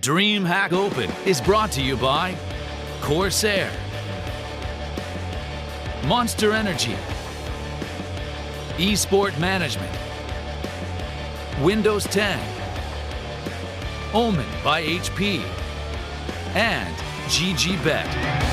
DreamHack Open is brought to you by Corsair, Monster Energy, eSport Management, Windows 10, Omen by HP, and GGBet.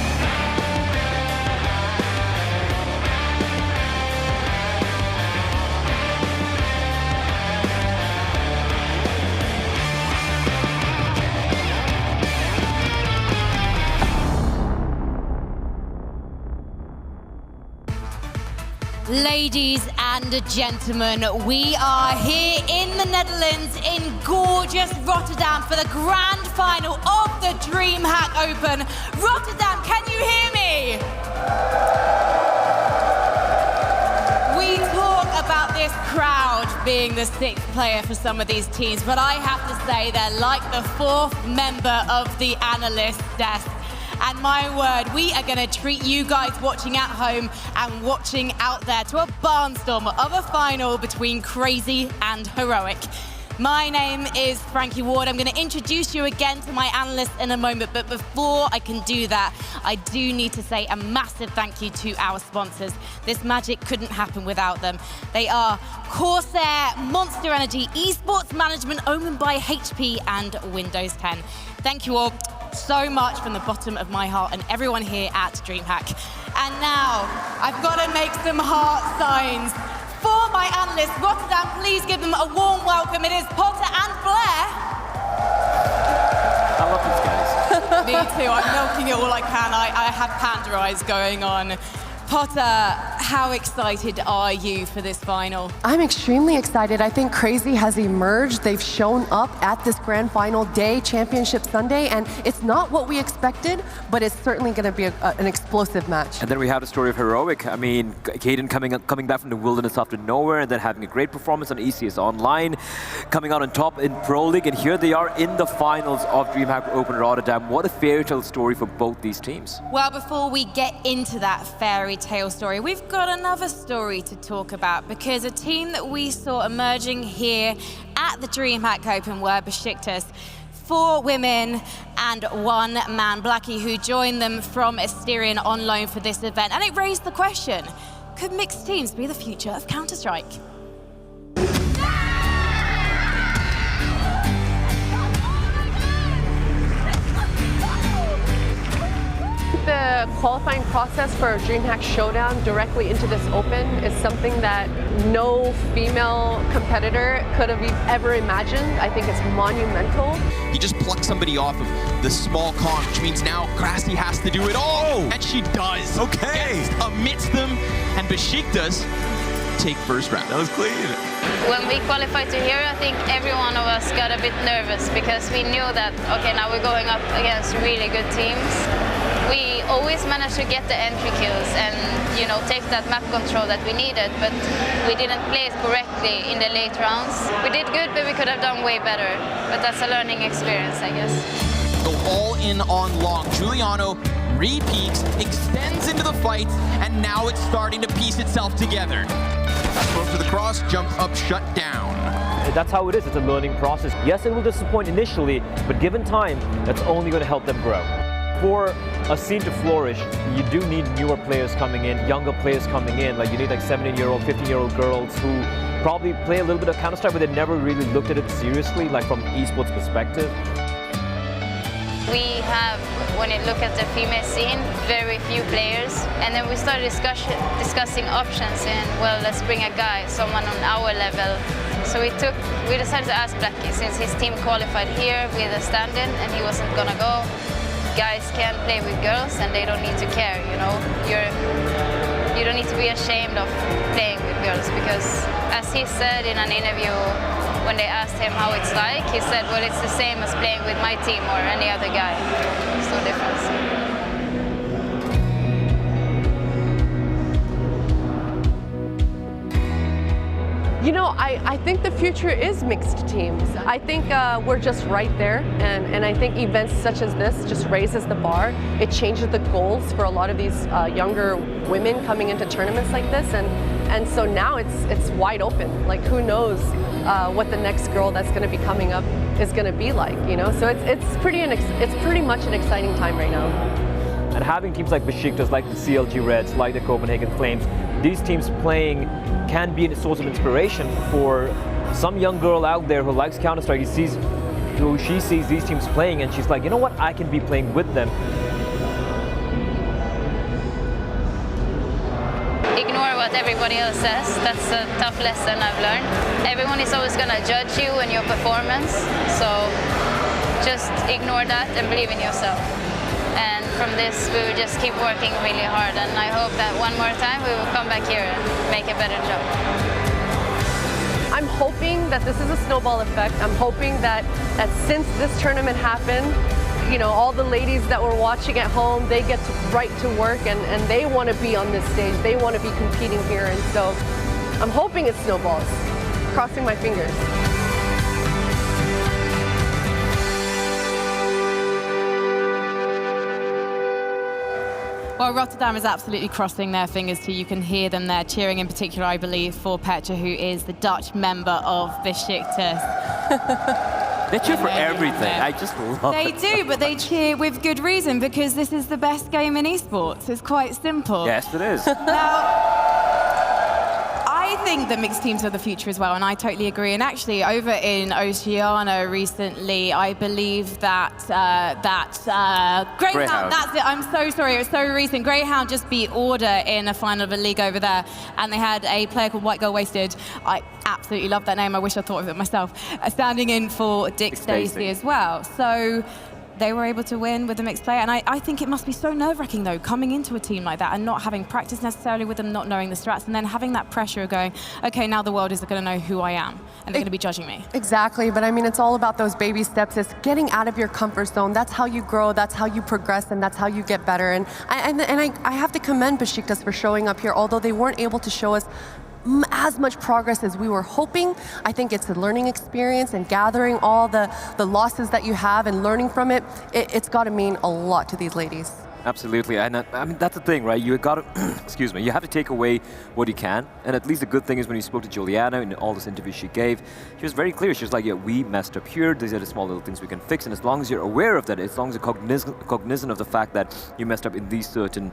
Ladies and gentlemen, we are here in the Netherlands in gorgeous Rotterdam for the grand final of the DreamHack Open. Rotterdam, can you hear me? We talk about this crowd being the sixth player for some of these teams, but I have to say they're like the fourth member of the analyst desk. And my word, we are going to treat you guys watching at home and watching out there to a barnstorm of a final between crazy and heroic. My name is Frankie Ward. I'm going to introduce you again to my analysts in a moment, but before I can do that, I do need to say a massive thank you to our sponsors. This magic couldn't happen without them. They are Corsair, Monster Energy, eSports Management, Omen by HP, and Windows 10. Thank you all so much from the bottom of my heart and everyone here at DreamHack. And now, I've got to make some heart signs for my analysts. Rotterdam, please give them a warm welcome. It is Potter and Blair. I love these guys. Me too, I'm milking it all I can. I have panda eyes going on. Potter, how excited are you for this final? I'm extremely excited. I think Crazy has emerged. They've shown up at this grand final day, Championship Sunday, and it's not what we expected, but it's certainly going to be an explosive match. And then we have the story of Heroic. I mean, Caden coming back from the wilderness after nowhere and then having a great performance on ECS Online, coming out on top in Pro League, and here they are in the finals of DreamHack Open Rotterdam. What a fairy tale story for both these teams. Well, before we get into that fairy tale story, we've got another story to talk about, because a team that we saw emerging here at the DreamHack Open were Besiktas. 4 women and 1 man, Blackie, who joined them from Asterion on loan for this event. And it raised the question, could mixed teams be the future of Counter-Strike? The qualifying process for DreamHack Showdown directly into this Open is something that no female competitor could have ever imagined. I think it's monumental. He just plucked somebody off of the small con, which means now Krasi has to do it all. And she does. Okay. Amidst them, and Besiktas take first round. That was clean. When we qualified to here, I think every one of us got a bit nervous because we knew that, okay, now we're going up against really good teams. We always managed to get the entry kills and, you know, take that map control that we needed, but we didn't play it correctly in the late rounds. We did good, but we could have done way better. But that's a learning experience, I guess. Go all in on long. Giuliano repeats, extends into the fight, and now it's starting to piece itself together. Throw to the cross, jump up, shut down. That's how it is. It's a learning process. Yes, it will disappoint initially, but given time, that's only going to help them grow. For a scene to flourish, you do need newer players coming in, younger players coming in. Like, you need like 17-year-old, 15-year-old girls who probably play a little bit of Counter-Strike, but they never really looked at it seriously, like from esports perspective. We have, when you look at the female scene, very few players. And then we started discussing options and, well, let's bring a guy, someone on our level. So we decided to ask Blackie, since his team qualified here with a stand-in and he wasn't gonna go. Guys can play with girls and they don't need to care, you know. You don't need to be ashamed of playing with girls, because as he said in an interview when they asked him how it's like, he said, well, it's the same as playing with my team or any other guy. There's no difference. You know, I think the future is mixed teams. I think we're just right there, and I think events such as this just raises the bar. It changes the goals for a lot of these younger women coming into tournaments like this, and so now it's wide open. Like, who knows what the next girl that's going to be coming up is going to be like, you know? So it's pretty much an exciting time right now. And having teams like Besiktas, like the CLG Reds, like the Copenhagen Flames, these teams playing can be a source of inspiration for some young girl out there who likes Counter-Strike. She sees these teams playing and she's like, you know what, I can be playing with them. Ignore what everybody else says. That's a tough lesson I've learned. Everyone is always going to judge you and your performance, so just ignore that and believe in yourself. And from this, we will just keep working really hard, and I hope that one more time we will come back here and make a better job. I'm hoping that this is a snowball effect. I'm hoping that since this tournament happened, you know, all the ladies that were watching at home, they get right to work and they want to be on this stage. They want to be competing here. And so I'm hoping it snowballs. Crossing my fingers. Well, Rotterdam is absolutely crossing their fingers too. You can hear them there cheering, in particular, I believe, for Petra, who is the Dutch member of Besiktas. They cheer for everything. I just love it. They do, but they cheer with good reason, because this is the best game in esports. It's quite simple. Yes, it is. Now, I think the mixed teams are the future as well, and I totally agree. And actually, over in Oceania recently, I believe that Greyhound, that's it, I'm so sorry, it was so recent. Greyhound just beat Order in a final of a league over there, and they had a player called White Girl Wasted. I absolutely love that name. I wish I thought of it myself. Standing in for Dick Stacey as well. So they were able to win with the mixed player, and I think it must be so nerve-wracking though, coming into a team like that and not having practice necessarily with them, not knowing the strats, and then having that pressure of going, okay, now the world is going to know who I am, and they're going to be judging me. Exactly, but I mean, it's all about those baby steps. It's getting out of your comfort zone. That's how you grow, that's how you progress, and that's how you get better. And I have to commend Besiktas for showing up here, although they weren't able to show us as much progress as we were hoping. I think it's a learning experience, and gathering all the losses that you have and learning from it, it's got to mean a lot to these ladies. Absolutely, and I mean, that's the thing, right? You got to, excuse me, you have to take away what you can, and at least the good thing is when you spoke to Juliana in all this interviews she gave, she was very clear. She was like, yeah, we messed up here, these are the small little things we can fix, and as long as you're aware of that, as long as you're cognizant of the fact that you messed up in these certain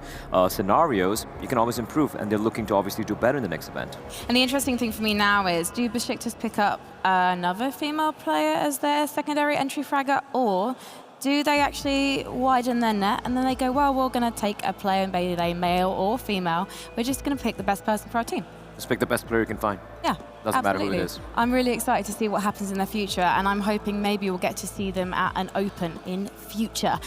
scenarios, you can always improve, and they're looking to obviously do better in the next event. And the interesting thing for me now is, do Besiktas pick up another female player as their secondary entry fragger, or do they actually widen their net and then they go, well, we're going to take a player, maybe they male or female, we're just going to pick the best person for our team? Just pick the best player you can find. Yeah, doesn't absolutely. matter who it is. I'm really excited to see what happens in the future, and I'm hoping maybe we'll get to see them at an open in future.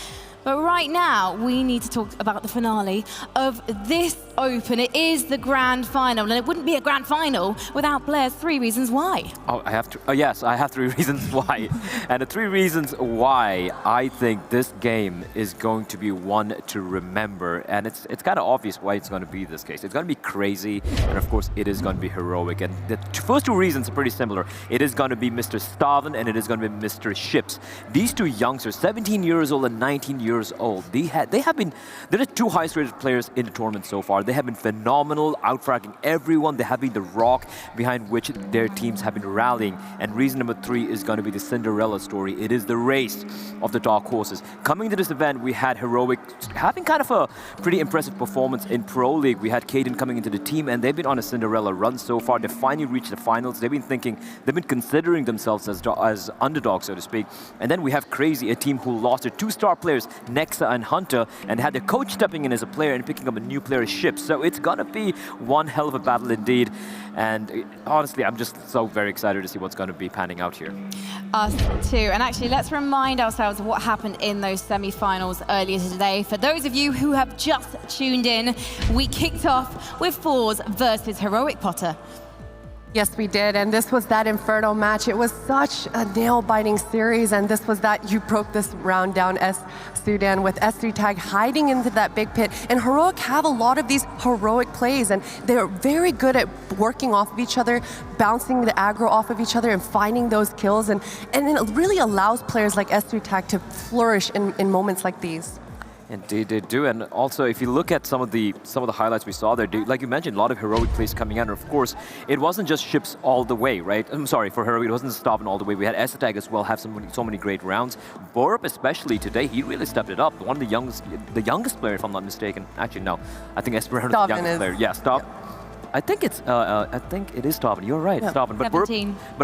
But right now, we need to talk about the finale of this Open. It is the grand final, and it wouldn't be a grand final without Blair's 3 reasons why. Oh, I have to. Oh, yes, I have 3 reasons why. And the 3 reasons why I think this game is going to be one to remember. And it's kind of obvious why it's going to be this case. It's going to be crazy, and of course, it is going to be heroic. And the first 2 reasons are pretty similar. It is going to be Mr. Staven, and it is going to be Mr. Ships. These 2 youngsters, 17 years old and 19 years old, they're the 2 highest rated players in the tournament so far. They have been phenomenal, outfragging everyone. They have been the rock behind which their teams have been rallying. And reason number 3 is going to be the Cinderella story. It is the race of the dark horses. Coming to this event, we had Heroic having kind of a pretty impressive performance in Pro League. We had Kaden coming into the team, and they've been on a Cinderella run so far. They finally reached the finals. They've been considering themselves as underdogs, so to speak. And then we have Crazy, a team who lost their 2 star players, Nexa and Hunter, and had the coach stepping in as a player and picking up a new player, Ship. So it's gonna be one hell of a battle indeed. And honestly, I'm just so very excited to see what's gonna be panning out here. Us too. And actually, let's remind ourselves of what happened in those semi-finals earlier today. For those of you who have just tuned in, we kicked off with Fours versus Heroic, Potter. Yes, we did, and this was that Inferno match. It was such a nail-biting series, and this was that you broke this round down, Sudan, with S3 hiding into that big pit. And Heroic have a lot of these heroic plays, and they're very good at working off of each other, bouncing the aggro off of each other, and finding those kills. And it really allows players like S3 to flourish in moments like these. Indeed, they do. And also, if you look at some of the highlights we saw there, like you mentioned, a lot of heroic plays coming out. And of course, it wasn't just ships all the way, right? I'm sorry, for heroic, it wasn't stopping all the way. We had Esatag as well have so many great rounds. Borup, especially today, he really stepped it up. One of the youngest player, if I'm not mistaken. Actually, no, I think Esperanto is the youngest player. Yeah, Stop. Yep. I think it is Tobin. You're right, yep. Tobin. But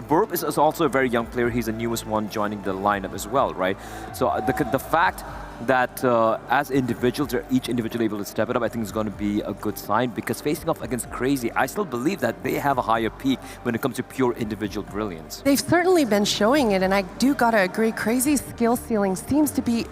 Borup is also a very young player. He's the newest one joining the lineup as well, right? So the fact that as individuals, they're each individually able to step it up, I think is going to be a good sign, because facing off against CR4ZY, I still believe that they have a higher peak when it comes to pure individual brilliance. They've certainly been showing it, and I do gotta agree, CR4ZY's skill ceiling seems to be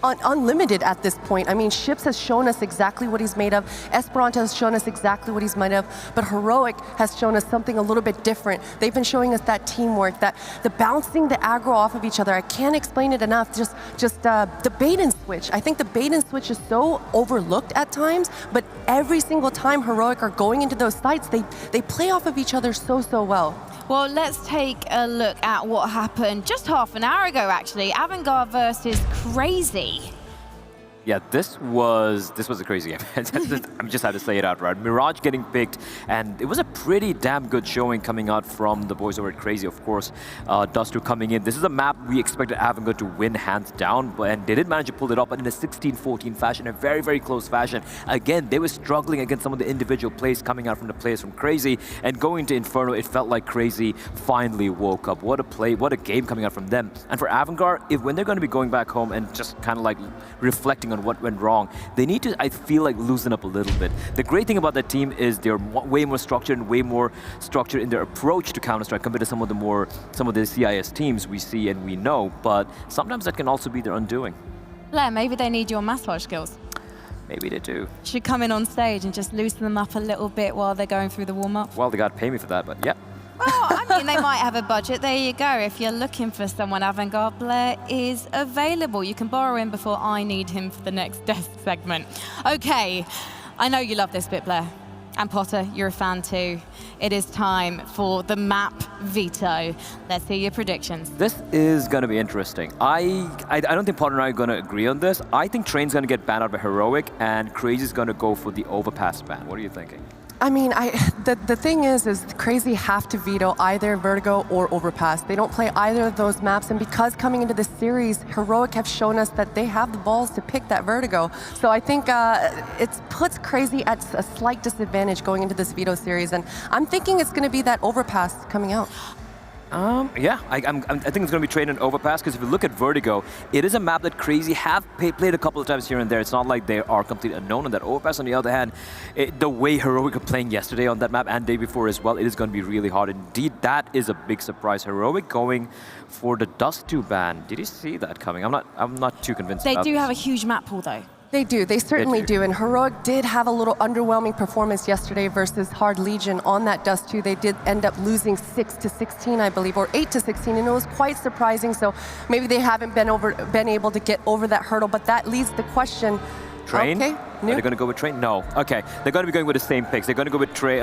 unlimited at this point. I mean, Ships has shown us exactly what he's made of. Esperanto has shown us exactly what he's made of. But Heroic has shown us something a little bit different. They've been showing us that teamwork, that the bouncing the aggro off of each other. I can't explain it enough. Just the bait and switch. I think the bait and switch is so overlooked at times, but every single time Heroic are going into those sites, they play off of each other so well. Well, let's take a look at what happened just half an hour ago, actually. Avantgarde versus CR4ZY. Yeah, this was a crazy game. I'm just had to say it out, right? Mirage getting picked, and it was a pretty damn good showing coming out from the boys over at CR4ZY, of course. Dust2 coming in. This is a map we expected Avantgarde to win hands down, and they did manage to pull it up, but in a 16-14 fashion, a very, very close fashion. Again, they were struggling against some of the individual plays coming out from the players from CR4ZY, and going to Inferno, it felt like CR4ZY finally woke up. What a play, what a game coming out from them. And for Avantgarde, when they're going to be going back home and just kind of like reflecting on what went wrong, they need to, I feel like, loosen up a little bit. The great thing about that team is they're way more structured and way more structured in their approach to Counter-Strike compared to some of the CIS teams we see and we know, but sometimes that can also be their undoing. Blair, maybe they need your massage skills. Maybe they do. Should come in on stage and just loosen them up a little bit while they're going through the warm-up. Well, they got to pay me for that, but yeah. Well, I mean, they might have a budget. There you go. If you're looking for someone, Avantgarde, Blair is available. You can borrow him before I need him for the next desk segment. Okay, I know you love this bit, Blair. And Potter, you're a fan too. It is time for the map veto. Let's hear your predictions. This is going to be interesting. I don't think Potter and I are going to agree on this. I think Train's going to get banned out by Heroic, and CR4ZY's going to go for the overpass ban. What are you thinking? I mean, the thing is CR4ZY have to veto either Vertigo or Overpass. They don't play either of those maps, and because coming into the series, Heroic have shown us that they have the balls to pick that Vertigo. So I think it puts CR4ZY at a slight disadvantage going into this veto series, and I'm thinking it's going to be that Overpass coming out. Yeah, I think it's going to be Train and Overpass, because if you look at Vertigo, it is a map that CR4ZY have played a couple of times here and there. It's not like they are completely unknown on that. Overpass, on the other hand, the way Heroic are playing yesterday on that map and day before as well, it is going to be really hard. Indeed, that is a big surprise. Heroic going for the Dust2 ban. Did you see that coming? I'm not too convinced about They do this. have a huge map pool, though. They do, they certainly do. And Heroic did have a little underwhelming performance yesterday versus Hard Legion on that Dust2. They did end up losing 6-16, I believe, or 8-16, and it was quite surprising. So maybe they haven't been able to get over that hurdle, but that leads the question. Train? Okay. Are they going to go with Train? No. Okay. They're going to be going with the same picks. They're going to go with Train,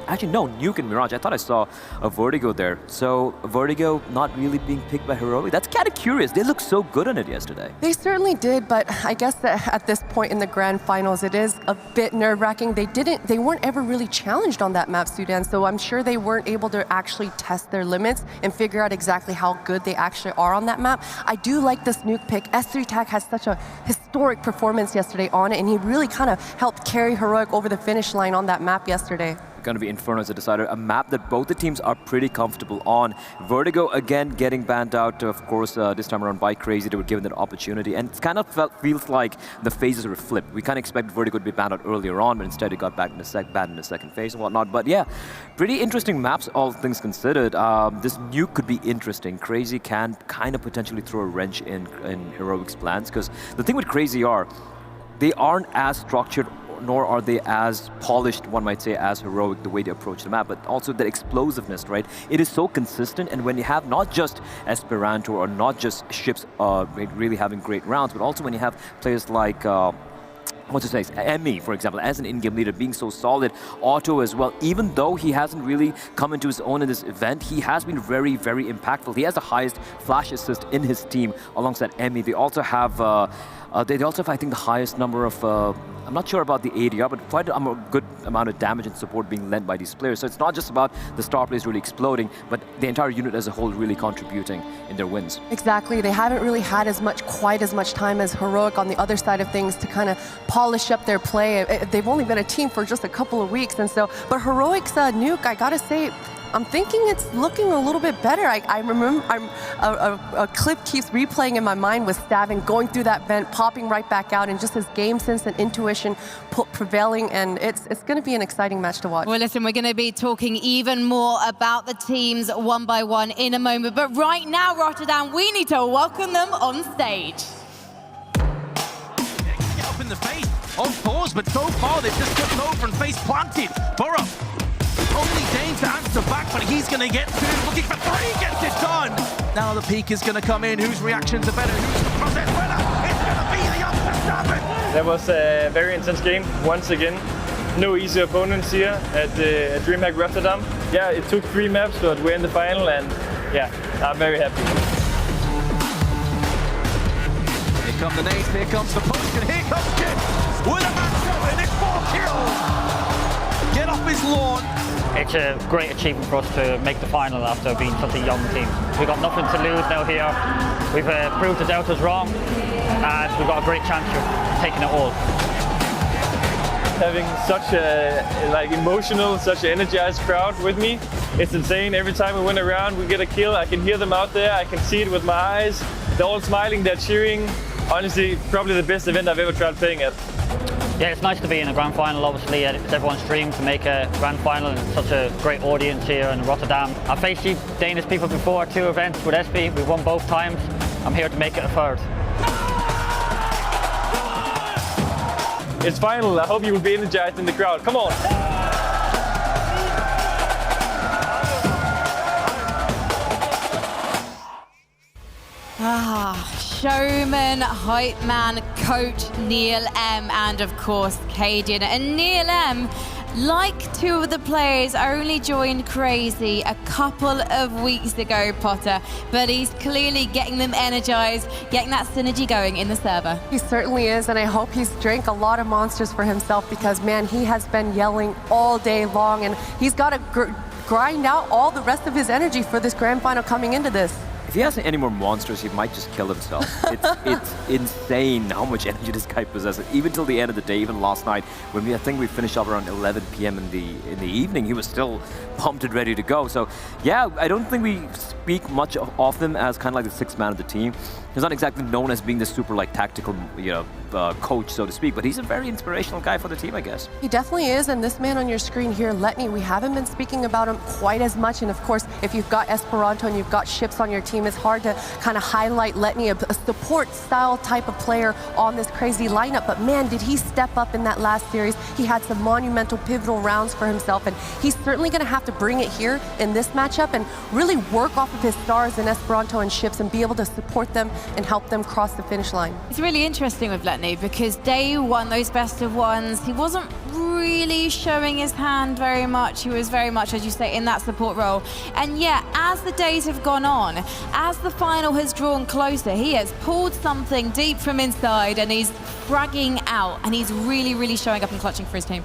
actually, no, Nuke and Mirage. I thought I saw a Vertigo there. So Vertigo not really being picked by Heroic. That's kind of curious. They looked so good on it yesterday. They certainly did, but I guess that at this point in the grand finals, it is a bit nerve-wracking. They weren't ever really challenged on that map, Sudan, so I'm sure they weren't able to actually test their limits and figure out exactly how good they actually are on that map. I do like this Nuke pick. S3TAC has such a historic performance yesterday on it, and he really kind of helped carry Heroic over the finish line on that map yesterday. Going to be Inferno as a decider, a map that both the teams are pretty comfortable on. Vertigo again getting banned out, of course, this time around by CR4ZY. They were given that opportunity, and it kind of feels like the phases were flipped. We kind of expected Vertigo to be banned out earlier on, but instead it got back in banned in the second phase and whatnot. But yeah, pretty interesting maps, all things considered. This Nuke could be interesting. CR4ZY can kind of potentially throw a wrench in Heroic's plans, because the thing with CR4ZY they aren't as structured, nor are they as polished, one might say, as Heroic, the way they approach the map, but also that explosiveness, right? It is so consistent, and when you have not just Esperanto or not just Ships really having great rounds, but also when you have players like what's his name? Emmy, for example, as an in-game leader, being so solid. Otto as well, even though he hasn't really come into his own in this event, he has been very, very impactful. He has the highest flash assist in his team alongside Emmy. They also have They also have, I think, the highest number of, I'm not sure about the ADR, but quite a good amount of damage and support being lent by these players. So it's not just about the star players really exploding, but the entire unit as a whole really contributing in their wins. Exactly. They haven't really had quite as much time as Heroic on the other side of things to kind of polish up their play. They've only been a team for just a couple of weeks, and so, but Heroic's Nuke, I gotta say, I'm thinking it's looking a little bit better. I remember a clip keeps replaying in my mind with Stavin going through that vent, popping right back out, and just his game sense and intuition prevailing, and it's going to be an exciting match to watch. Well, listen, we're going to be talking even more about the teams one by one in a moment, but right now, Rotterdam, we need to welcome them on stage. Get up in the face of Thors, but so far they've just tipped over and face planted. Burrow. Only Dane to answer back, but he's going to get two. Looking for three, gets it done. Now the peak is going to come in. Whose reactions are better? Who's the process winner? It's going to be the up for Stavin. That was a very intense game, once again. No easy opponents here at DreamHack Rotterdam. Yeah, it took 3 maps, but we're in the final, and yeah, I'm very happy. Here come the nades, here comes the push, and here comes Jim with a match 7. It's 4 kills. Get off his lawn. It's a great achievement for us to make the final after being such a young team. We've got nothing to lose now here. We've proved the doubters wrong, and we've got a great chance of taking it all. Having such a emotional, such an energized crowd with me, it's insane. Every time we win a round, we get a kill. I can hear them out there. I can see it with my eyes. They're all smiling, they're cheering. Honestly, probably the best event I've ever tried playing at. Yeah, it's nice to be in a grand final, obviously. It's everyone's dream to make a grand final, and such a great audience here in Rotterdam. I've faced you Danish people before, 2 events with SB. We've won both times. I'm here to make it a 3rd. It's final. I hope you will be energized in the crowd. Come on. Showman, hype man, coach Neil M, and of course Cadian. And Neil M, like 2 of the players, only joined Crazy a couple of weeks ago, Potter, but he's clearly getting them energized, getting that synergy going in the server. He certainly is, and I hope he's drank a lot of monsters for himself, because man, he has been yelling all day long, and he's got to grind out all the rest of his energy for this grand final coming into this. If he has any more monsters, he might just kill himself. It's insane how much energy this guy possesses. Even till the end of the day, even last night, when I think we finished up around 11 p.m. in the evening, he was still pumped and ready to go. So yeah, I don't think we speak much of him as kind of like the 6th man of the team. He's not exactly known as being the super like tactical, coach, so to speak, but he's a very inspirational guy for the team, I guess. He definitely is, and this man on your screen here, Letney, we haven't been speaking about him quite as much, and of course, if you've got Esperanto and you've got Ships on your team, it's hard to kind of highlight Letney, a support style type of player on this crazy lineup, but man, did he step up in that last series. He had some monumental, pivotal rounds for himself, and he's certainly going to have to bring it here in this matchup and really work off of his stars in Esperanto and Ships and be able to support them and help them cross the finish line. It's really interesting with Letney, because day 1, those best of ones, he wasn't really showing his hand very much. He was very much, as you say, in that support role. And yeah, as the days have gone on, as the final has drawn closer, he has pulled something deep from inside and he's fragging out, and he's really, really showing up and clutching for his team.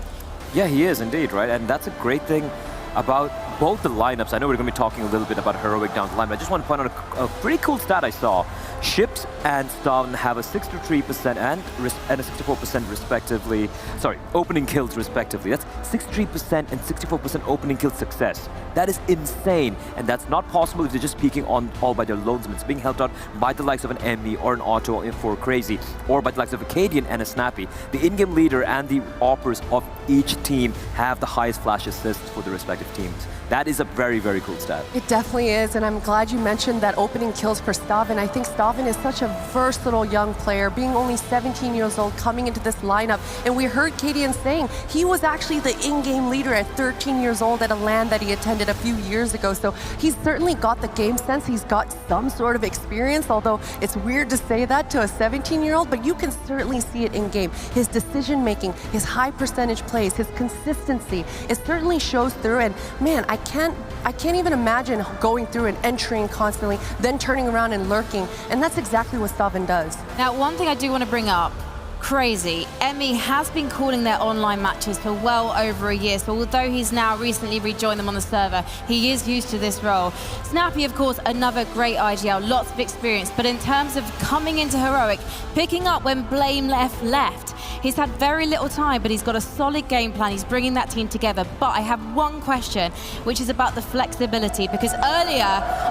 Yeah, he is indeed, right? And that's a great thing about both the lineups. I know we're going to be talking a little bit about Heroic down the line, but I just want to point out a pretty cool stat I saw. Ships and Stavn have a 63% and a 64% respectively. Sorry, opening kills respectively. That's 63% and 64% opening kill success. That is insane, and that's not possible if they're just peaking on all by their lonesmen. It's being helped out by the likes of an Emmy or an Otto for Crazy, or by the likes of a Cadian and a Snappy. The in-game leader and the operators of each team have the highest flash assists for the respective teams. That is a very, very cool stat. It definitely is, and I'm glad you mentioned that opening kills for Stavn. I think Stavn is such a versatile young player, being only 17 years old, coming into this lineup. And we heard Cadian saying he was actually the in-game leader at 13 years old at a LAN that he attended a few years ago. So he's certainly got the game sense. He's got some sort of experience, although it's weird to say that to a 17-year-old, but you can certainly see it in-game. His decision-making, his high percentage plays, his consistency, it certainly shows through. And man, I can't even imagine going through and entering constantly, then turning around and lurking. And and that's exactly what Stavin does. Now, one thing I do want to bring up, crazy, Emmy has been calling their online matches for well over a year, so although he's now recently rejoined them on the server, he is used to this role. Snappy, of course, another great IGL, lots of experience, but in terms of coming into Heroic, picking up when Blame left, he's had very little time, but he's got a solid game plan. He's bringing that team together. But I have one question, which is about the flexibility, because earlier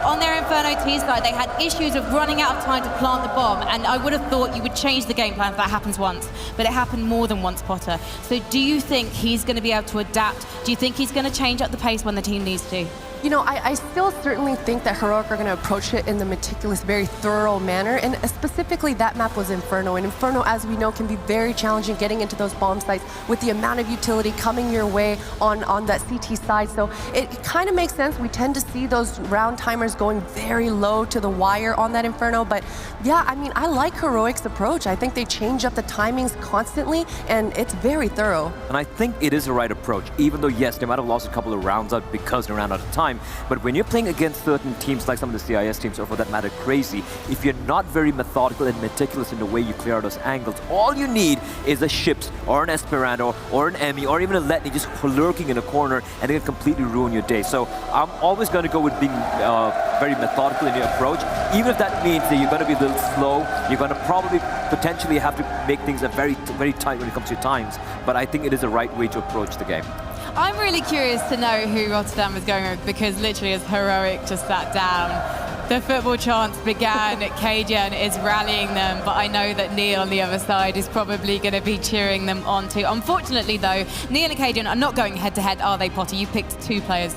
on their Inferno T side, they had issues of running out of time to plant the bomb, and I would have thought you would change the game plan if that happens once, but it happened more than once, Potter. So do you think he's going to be able to adapt? Do you think he's going to change up the pace when the team needs to? You know, I still certainly think that Heroic are going to approach it in the meticulous, very thorough manner, and specifically that map was Inferno, and Inferno, as we know, can be very challenging getting into those bomb sites with the amount of utility coming your way on that CT side, so it kind of makes sense. We tend to see those round timers going very low to the wire on that Inferno, but yeah, I mean, I like Heroic's approach. I think they change up the timings constantly, and it's very thorough. And I think it is the right approach, even though, yes, they might have lost a couple of rounds out because they ran out of time. But when you're playing against certain teams, like some of the CIS teams, or for that matter, Crazy, if you're not very methodical and meticulous in the way you clear out those angles, all you need is a Ships, or an Esperanto, or an Emmy, or even a Letney just lurking in a corner, and they can completely ruin your day. So I'm always going to go with being very methodical in your approach, even if that means that you're going to be a little slow. You're going to probably potentially have to make things very tight when it comes to times. But I think it is the right way to approach the game. I'm really curious to know who Rotterdam is going with, because literally as Heroic just sat down, the football chants began. Cajun is rallying them, but I know that Neil on the other side is probably going to be cheering them on too. Unfortunately though, Neil and Cajun are not going head-to-head, are they, Potter? You picked two players.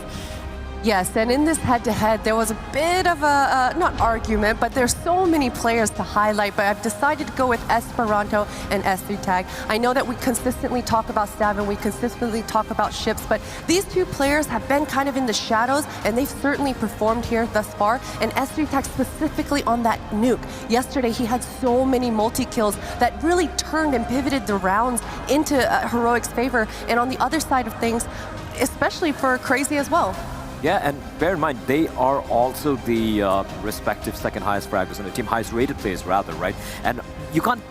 Yes, and in this head-to-head, there was a bit of a, not argument, but there's so many players to highlight, but I've decided to go with Esperanto and S3 Tag. I know that we consistently talk about Stavin, we consistently talk about Ships, but these two players have been kind of in the shadows, and they've certainly performed here thus far, and S3 Tag specifically on that Nuke. Yesterday, he had so many multi-kills that really turned and pivoted the rounds into Heroic's favor, and on the other side of things, especially for Crazy as well. Yeah, and bear in mind, they are also the respective second highest fraggers on the team, highest rated players rather, right? And you can't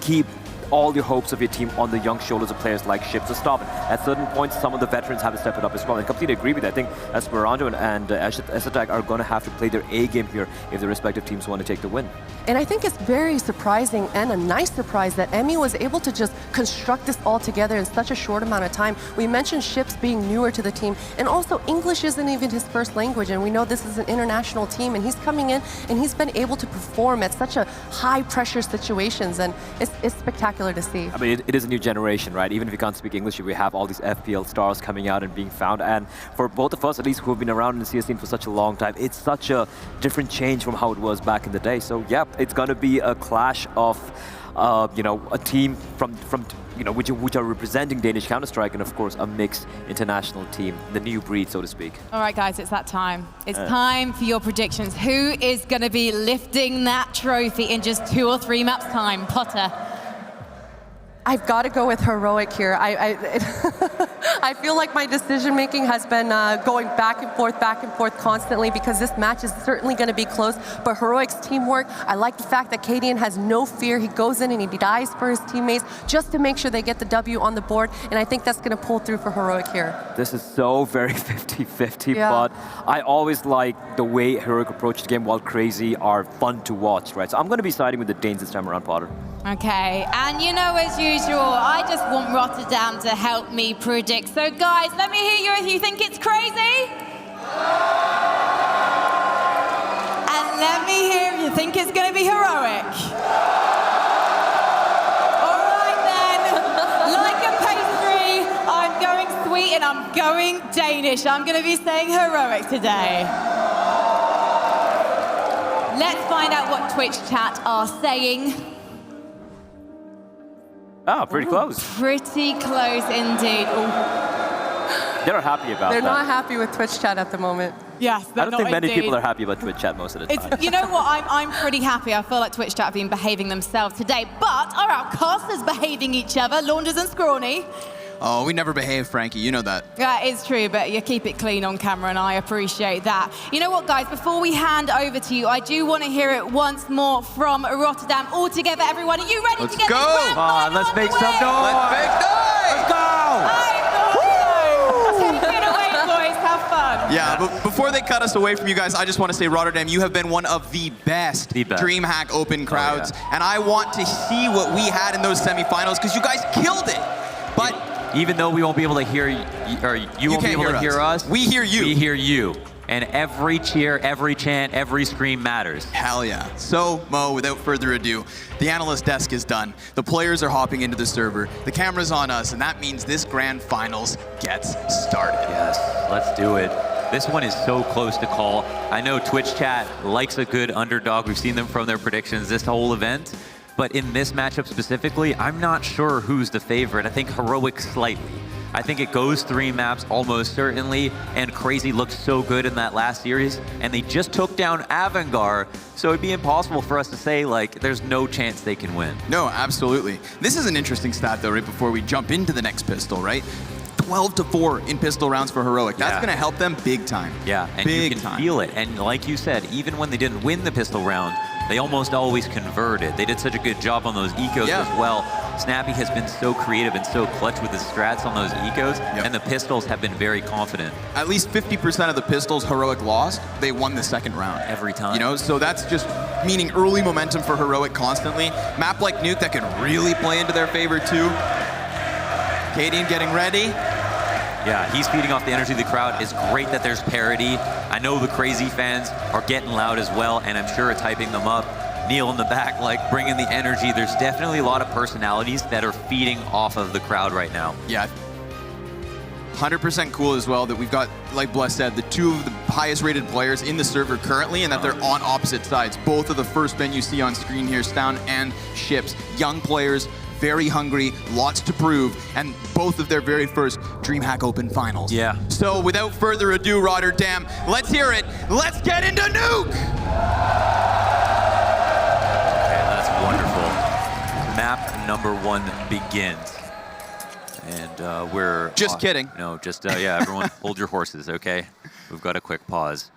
keep all your hopes of your team on the young shoulders of players like Ships or Stavin. At certain points, some of the veterans have to step it up as well. And I completely agree with that. I think Esperanto and S3 are going to have to play their A game here if their respective teams want to take the win. And I think it's very surprising and a nice surprise that Emmy was able to just construct this all together in such a short amount of time. We mentioned Ships being newer to the team, and also English isn't even his first language, and we know this is an international team, and he's coming in and he's been able to perform at such a high pressure situations, and it's spectacular to see. I mean, it is a new generation, right? Even if you can't speak English, we have all these FPL stars coming out and being found, and for both of us, at least, who have been around in the CS scene for such a long time, it's such a different change from how it was back in the day. So yeah, it's going to be a clash of you know, a team from you know, which are representing Danish Counter-Strike, and of course a mixed international team, the new breed, so to speak. All right, guys, it's that time. It's time for your predictions. Who is going to be lifting that trophy in just 2 or 3 maps time? Potter. I've got to go with Heroic here. I feel like my decision making has been going back and forth constantly, because this match is certainly going to be close. But Heroic's teamwork, I like the fact that Cadian has no fear. He goes in and he dies for his teammates just to make sure they get the W on the board. And I think that's going to pull through for Heroic here. This is so very 50-50, yeah. But I always like the way Heroic approach the game, while Crazy are fun to watch, right? So I'm going to be siding with the Danes this time around, Potter. Okay, and you know, as usual, I just want Rotterdam to help me predict. So guys, let me hear you if you think it's Crazy. And let me hear if you think it's going to be Heroic. All right then, like a pastry, I'm going sweet and I'm going Danish. I'm going to be saying Heroic today. Let's find out what Twitch chat are saying. Oh, pretty close. Pretty close indeed. Ooh. They're happy about that. They're not happy with Twitch chat at the moment. Yes, I don't think many people are happy about Twitch chat most of the time. You know what, I'm pretty happy. I feel like Twitch chat have been behaving themselves today, but our outcasters behaving each other, Launders and Scrawny. Oh, we never behave, Frankie. You know that. That is true, but you keep it clean on camera, and I appreciate that. You know what, guys? Before we hand over to you, I do want to hear it once more from Rotterdam. All together, everyone. Are you ready to get go. this grand final Let's make some underway? noise. Let's make noise. Let's go. Take it away, boys. Have fun. Yeah, but before they cut us away from you guys, I just want to say, Rotterdam, you have been one of the best DreamHack Open crowds, and I want to see what we had in those semifinals because you guys killed it. But even though we won't be able to hear you, or you won't be able to hear us, we hear you. We hear you. And every cheer, every chant, every scream matters. Hell yeah. So, Mo, without further ado, the analyst desk is done. The players are hopping into the server. The camera's on us, and that means this grand finals gets started. Yes, let's do it. This one is so close to call. I know Twitch chat likes a good underdog. We've seen them from their predictions this whole event. But in this matchup specifically, I'm not sure who's the favorite. I think Heroic slightly. I think it goes 3 maps almost certainly, and Crazy looked so good in that last series, and they just took down Avangar, so it'd be impossible for us to say, like, there's no chance they can win. No, absolutely. This is an interesting stat, though, right before we jump into the next pistol, right? 12-4 in pistol rounds for Heroic. That's going to help them big time. Yeah, and you can feel it. And like you said, even when they didn't win the pistol round, they almost always converted. They did such a good job on those ecos as well. Snappy has been so creative and so clutch with his strats on those ecos, and the pistols have been very confident. At least 50% of the pistols Heroic lost, they won the second round. Every time. You know, so that's just meaning early momentum for Heroic constantly. Map like Nuke that can really play into their favor too. Cadian getting ready. Yeah, he's feeding off the energy of the crowd. It's great that there's parity. I know the Crazy fans are getting loud as well, and I'm sure it's hyping them up. Neil in the back, like, bringing the energy. There's definitely a lot of personalities that are feeding off of the crowd right now. Yeah. 100% cool as well that we've got, like Bless said, the 2 of the highest rated players in the server currently, and that they're on opposite sides. Both of the first men you see on screen here, Stown and Ships. Young players, very hungry, lots to prove, and both of their very first DreamHack Open finals. Yeah. So without further ado, Rotterdam, let's hear it. Let's get into Nuke! Okay, that's wonderful. Map number 1 begins. And we're... Just kidding. No, just, yeah, everyone hold your horses, okay? We've got a quick pause.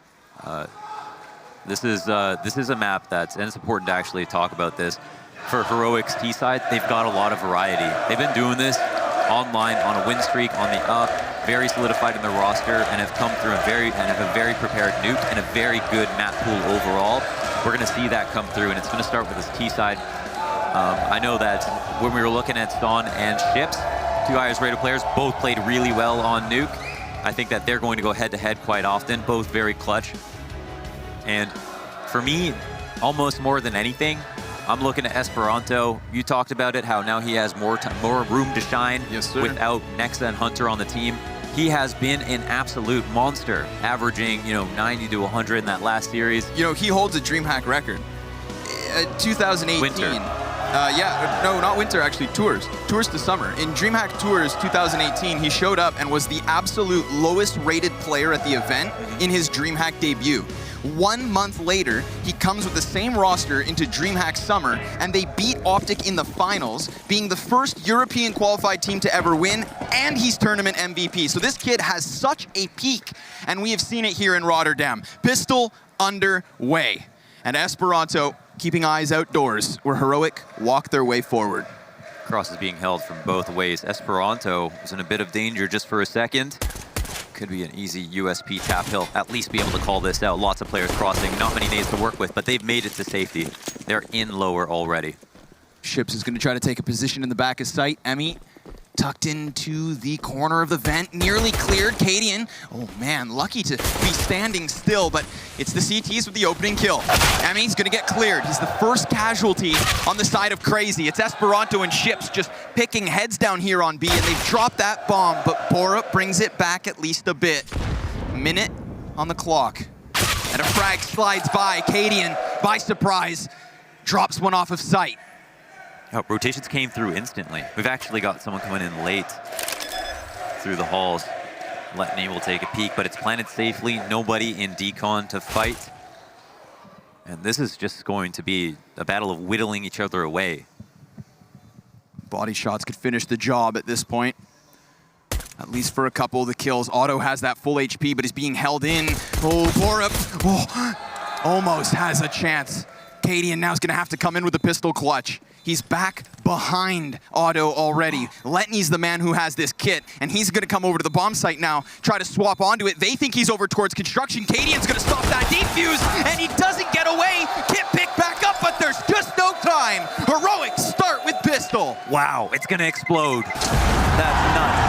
This is a map that's, and it's important to actually talk about this. For Heroic's T side, they've got a lot of variety. They've been doing this online on a win streak, on the up, very solidified in their roster, and have come through have a very prepared Nuke and a very good map pool overall. We're going to see that come through, and it's going to start with this T side. I know that when we were looking at Ston and Ships, 2 highest rated players, both played really well on Nuke. I think that they're going to go head-to-head quite often, both very clutch. And for me, almost more than anything, I'm looking at Esperanto. You talked about it, how now he has more room to shine without Nexa and Hunter on the team. He has been an absolute monster, averaging 90 to 100 in that last series. You know, he holds a DreamHack record. 2018. Winter. Yeah, no, not winter, actually, Tours to summer. In DreamHack Tours 2018, he showed up and was the absolute lowest rated player at the event in his DreamHack debut. 1 month later, he comes with the same roster into DreamHack Summer, and they beat Optic in the finals, being the first European qualified team to ever win, and he's tournament MVP. So this kid has such a peak, and we have seen it here in Rotterdam. Pistol underway. And Esperanto keeping eyes outdoors, where Heroic walk their way forward. Cross is being held from both ways. Esperanto was in a bit of danger just for a second. Could be an easy USP tap. He'll at least be able to call this out. Lots of players crossing, not many nades to work with, but they've made it to safety. They're in lower already. Ships is going to try to take a position in the back of sight. Emmy tucked into the corner of the vent, nearly cleared. Cadian, oh man, lucky to be standing still, but it's the CTs with the opening kill. Emmy's gonna get cleared. He's the first casualty on the side of Crazy. It's Esperanto and Ships just picking heads down here on B, and they've dropped that bomb, but Borup brings it back at least a bit. Minute on the clock, and a frag slides by. Cadian, by surprise, drops one off of sight. Oh, rotations came through instantly. We've actually got someone coming in late through the halls. Letney will take a peek, but it's planted safely. Nobody in decon to fight. And this is just going to be a battle of whittling each other away. Body shots could finish the job at this point. At least for a couple of the kills. Otto has that full HP, but is being held in. Oh, Borup, almost has a chance. Cadian now is going to have to come in with a pistol clutch. He's back behind Otto already. Letney's the man who has this kit, and he's going to come over to the bomb site now, try to swap onto it. They think he's over towards construction. Cadian's going to stop that defuse, and he doesn't get away. Kit picked back up, but there's just no time. Heroic start with pistol. Wow, it's going to explode. That's nuts.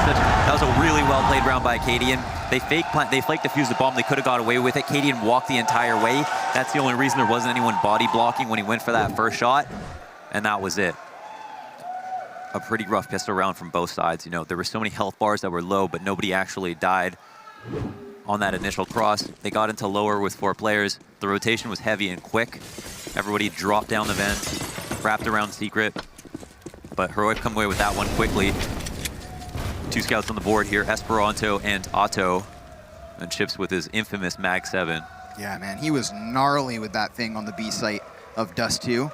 That was a really well played round by Cadian. They flake defused the bomb. They could have got away with it. Cadian walked the entire way. That's the only reason there wasn't anyone body blocking when he went for that first shot. And that was it. A pretty rough pistol round from both sides. You know, there were so many health bars that were low, but nobody actually died on that initial cross. They got into lower with 4 players. The rotation was heavy and quick. Everybody dropped down the vent, wrapped around secret. But Heroic come away with that one quickly. 2 scouts on the board here, Esperanto and Otto. And Chips with his infamous Mag 7. Yeah, man, he was gnarly with that thing on the B site of Dust 2.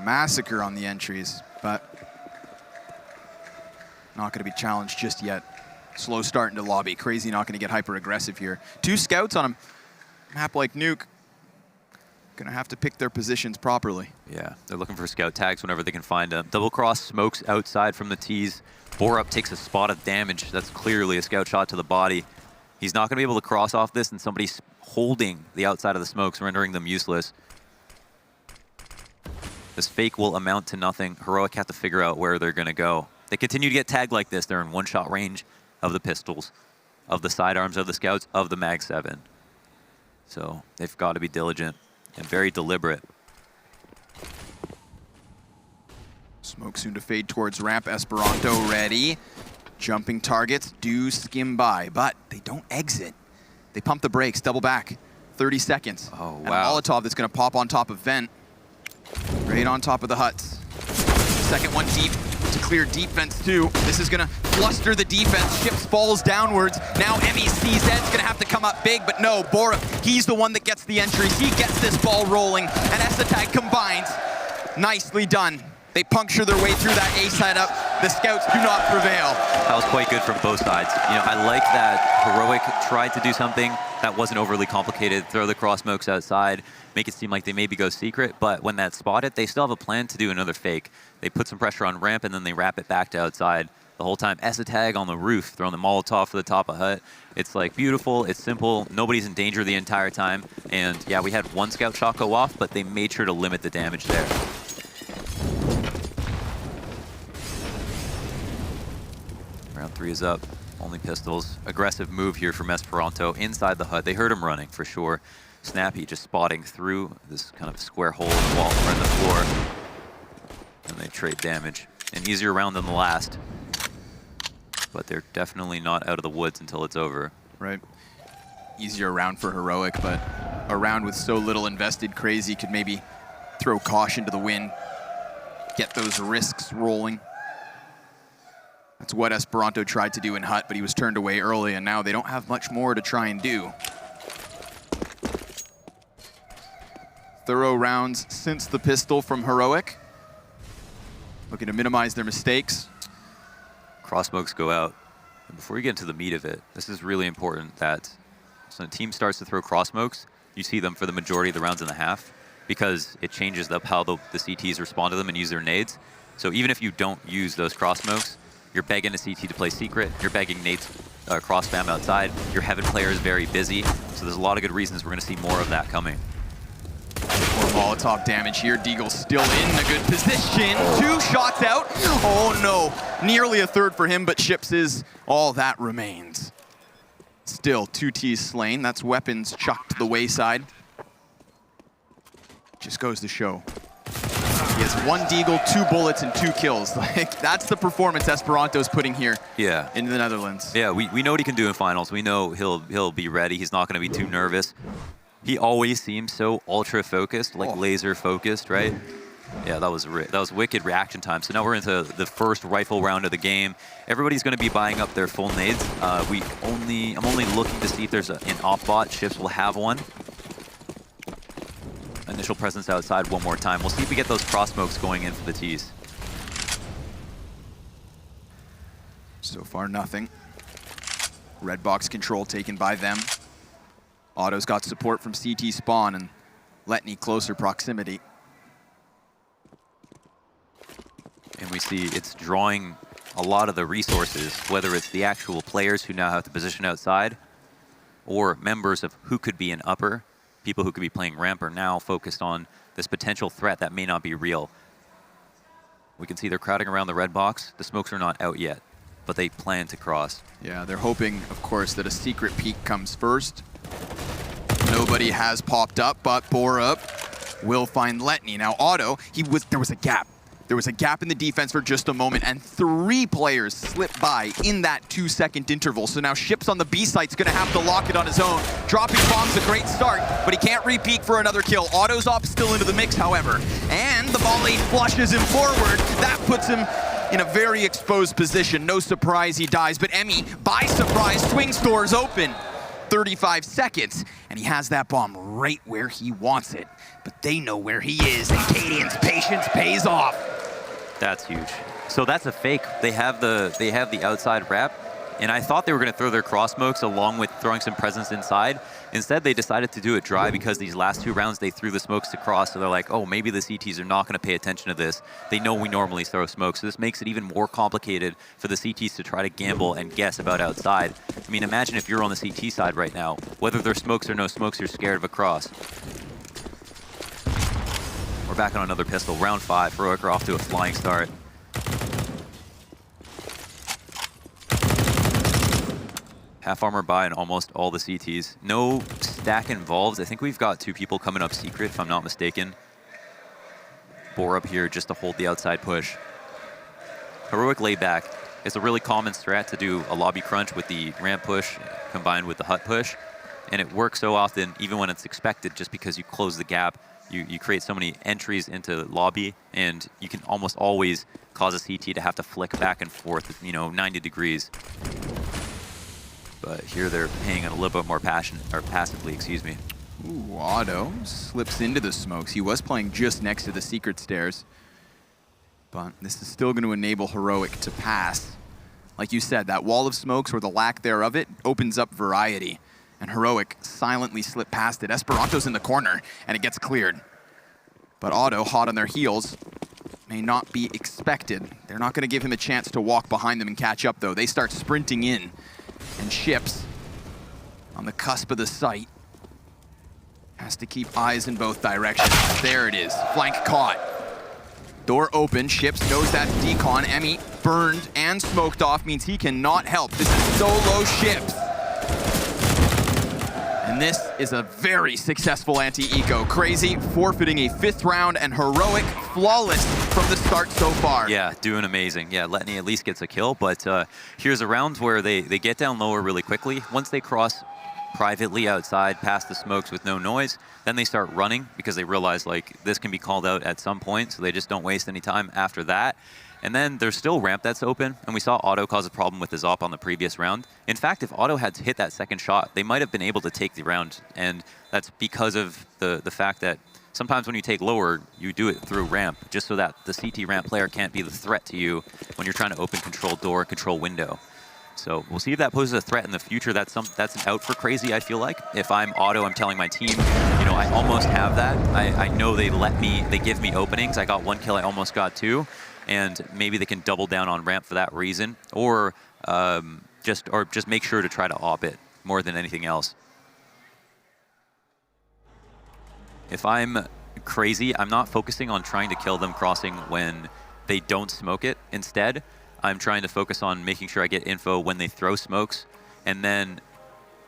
Massacre on the entries, but not going to be challenged just yet. Slow start into lobby. Crazy not going to get hyper aggressive here. 2 scouts on a map like Nuke. Going to have to pick their positions properly. Yeah, they're looking for scout tags whenever they can find them. Double cross smokes outside from the tees. Borup takes a spot of damage. That's clearly a scout shot to the body. He's not going to be able to cross off this, and somebody's holding the outside of the smokes, rendering them useless. This fake will amount to nothing. Heroic have to figure out where they're going to go. They continue to get tagged like this. They're in 1-shot range of the pistols, of the sidearms of the scouts, of the Mag 7. So they've got to be diligent and very deliberate. Smoke soon to fade towards ramp. Esperanto ready. Jumping targets do skim by, but they don't exit. They pump the brakes, double back. 30 seconds. Oh, wow. And a Molotov that's going to pop on top of vent. Right on top of the huts. Second one deep to clear deep vents too. This is gonna fluster the defense. Ships falls downwards. Now MECZ's gonna have to come up big, but no, Borup, he's the one that gets the entries. He gets this ball rolling, and Esatag combines. Nicely done. They puncture their way through that A setup. The scouts do not prevail. That was quite good from both sides. You know, I like that Heroic tried to do something that wasn't overly complicated. Throw the cross smokes outside, make it seem like they maybe go secret, but when that's spotted, they still have a plan to do another fake. They put some pressure on ramp, and then they wrap it back to outside. The whole time, Esatag on the roof, throwing the Molotov for the top of hut. It's like beautiful, it's simple, nobody's in danger the entire time. And yeah, we had 1 scout shot go off, but they made sure to limit the damage there. Round 3 is up, only pistols. Aggressive move here from Esperanto inside the hut. They heard him running for sure. Snappy just spotting through this kind of square hole in the wall or in the floor. And they trade damage. An easier round than the last. But they're definitely not out of the woods until it's over. Right. Easier round for Heroic, but a round with so little invested, Crazy could maybe throw caution to the wind, get those risks rolling. That's what Esperanto tried to do in hut, but he was turned away early, and now they don't have much more to try and do. Thorough rounds since the pistol from Heroic. Looking to minimize their mistakes. Cross smokes go out. And before you get into the meat of it, this is really important that when a team starts to throw cross smokes, you see them for the majority of the rounds in the half, because it changes up how the CTs respond to them and use their nades. So even if you don't use those cross smokes, you're begging a CT to play secret, you're begging nades cross spam outside, your Heaven player is very busy, so there's a lot of good reasons we're going to see more of that coming. More Molotov damage here. Deagle's still in a good position. 2 shots out. Oh no, nearly a third for him, but Ships is all that remains. Still 2 Ts slain. That's weapons chucked to the wayside. Just goes to show. He has 1 Deagle, 2 bullets, and 2 kills. Like, that's the performance Esperanto's putting here in the Netherlands. Yeah, we know what he can do in finals. We know he'll be ready. He's not going to be too nervous. He always seems so ultra focused, like laser focused, right? Yeah, that was wicked reaction time. So now we're into the first rifle round of the game. Everybody's going to be buying up their full nades. I'm only looking to see if there's an op bot. Ships will have one. Initial presence outside one more time. We'll see if we get those cross smokes going in for the tees. So far, nothing. Red box control taken by them. Otto's got support from CT spawn and Letney closer proximity. And we see it's drawing a lot of the resources, whether it's the actual players who now have to position outside, or members of who could be an upper. People who could be playing ramp are now focused on this potential threat that may not be real. We can see they're crowding around the red box. The smokes are not out yet, but they plan to cross. Yeah, they're hoping, of course, that a secret peek comes first. Nobody has popped up, but Bora will find Letney. Now, Otto, there was a gap. There was a gap in the defense for just a moment, and 3 players slipped by in that 2-second interval. So now Ships on the B site's gonna have to lock it on his own. Dropping bomb's a great start, but he can't re-peek for another kill. Otto's op still into the mix, however. And the volley flushes him forward. That puts him in a very exposed position. No surprise he dies, but Emmy, by surprise, swings doors open. 35 seconds, and he has that bomb right where he wants it. But they know where he is, and Cadian's patience pays off. That's huge. So that's a fake. They have the outside wrap, and I thought they were going to throw their cross smokes along with throwing some presence inside. Instead, they decided to do it dry because these last 2 rounds they threw the smokes to cross. So they're like, oh, maybe the CTs are not going to pay attention to this. They know we normally throw smokes, so this makes it even more complicated for the CTs to try to gamble and guess about outside. I mean, imagine if you're on the CT side right now, whether there's smokes or no smokes, you're scared of a cross. We're back on another pistol. Round 5, Heroic are off to a flying start. Half armor by in almost all the CTs. No stack involved. I think we've got 2 people coming up secret, if I'm not mistaken. Bore up here just to hold the outside push. Heroic lay back. It's a really common strat to do a lobby crunch with the ramp push combined with the hut push. And it works so often, even when it's expected, just because you close the gap. You create so many entries into lobby, and you can almost always cause a CT to have to flick back and forth, 90 degrees. But here they're paying it a little bit more passively, excuse me. Ooh, Otto slips into the smokes. He was playing just next to the secret stairs. But this is still going to enable Heroic to pass. Like you said, that wall of smokes, or the lack thereof it, opens up variety. And Heroic silently slipped past it. Esperanto's in the corner, and it gets cleared. But Otto, hot on their heels, may not be expected. They're not going to give him a chance to walk behind them and catch up, though. They start sprinting in. And Ships, on the cusp of the site, has to keep eyes in both directions. There it is, flank caught. Door open, Ships knows that's decon. Emmy burned and smoked off, means he cannot help. This is solo Ships. And this is a very successful anti-eco. CR4ZY forfeiting a 5th round, and Heroic flawless from the start so far. Yeah, doing amazing. Yeah, Letney at least gets a kill, but here's a round where they get down lower really quickly. Once they cross privately outside past the smokes with no noise, then they start running because they realize like this can be called out at some point, so they just don't waste any time after that. And then there's still ramp that's open, and we saw Otto cause a problem with his op on the previous round. In fact, if Otto had hit that second shot, they might have been able to take the round, and that's because of the fact that sometimes when you take lower, you do it through ramp, just so that the CT ramp player can't be the threat to you when you're trying to open control door, control window. So we'll see if that poses a threat in the future. That's an out for CR4ZY, I feel like. If I'm Otto, I'm telling my team, I almost have that. I know they give me openings. I got 1 kill, I almost got 2. And maybe they can double down on ramp for that reason, or just make sure to try to op it more than anything else. If I'm CR4ZY, I'm not focusing on trying to kill them crossing when they don't smoke it. Instead, I'm trying to focus on making sure I get info when they throw smokes, and then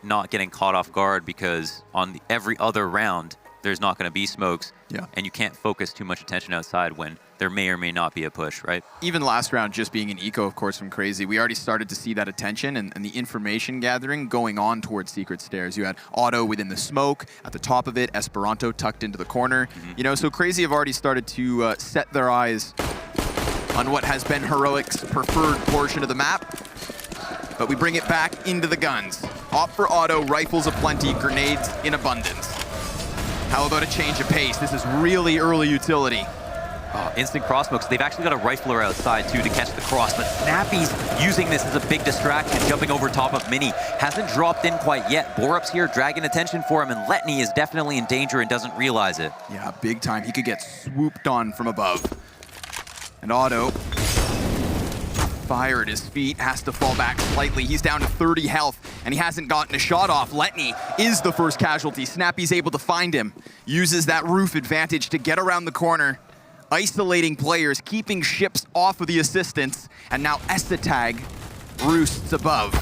not getting caught off guard, because on every other round, there's not going to be smokes, and you can't focus too much attention outside when there may or may not be a push, right? Even last round, just being an eco, of course, from CR4ZY, we already started to see that attention and the information gathering going on towards secret stairs. You had Otto within the smoke, at the top of it, Esperanto tucked into the corner. So CR4ZY have already started to set their eyes on what has been Heroic's preferred portion of the map. But we bring it back into the guns. Opt for Otto, rifles aplenty, grenades in abundance. How about a change of pace? This is really early utility. Instant cross smokes. They've actually got a rifler outside too to catch the cross, but Snappy's using this as a big distraction, jumping over top of Mini. Hasn't dropped in quite yet. Borup's here dragging attention for him, and Letney is definitely in danger and doesn't realize it. Yeah, big time. He could get swooped on from above. And Otto, fire at his feet, has to fall back slightly. He's down to 30 health, and he hasn't gotten a shot off. Letney is the first casualty. Snappy's able to find him, uses that roof advantage to get around the corner, isolating players, keeping ships off of the assistants, and now Estetag roosts above.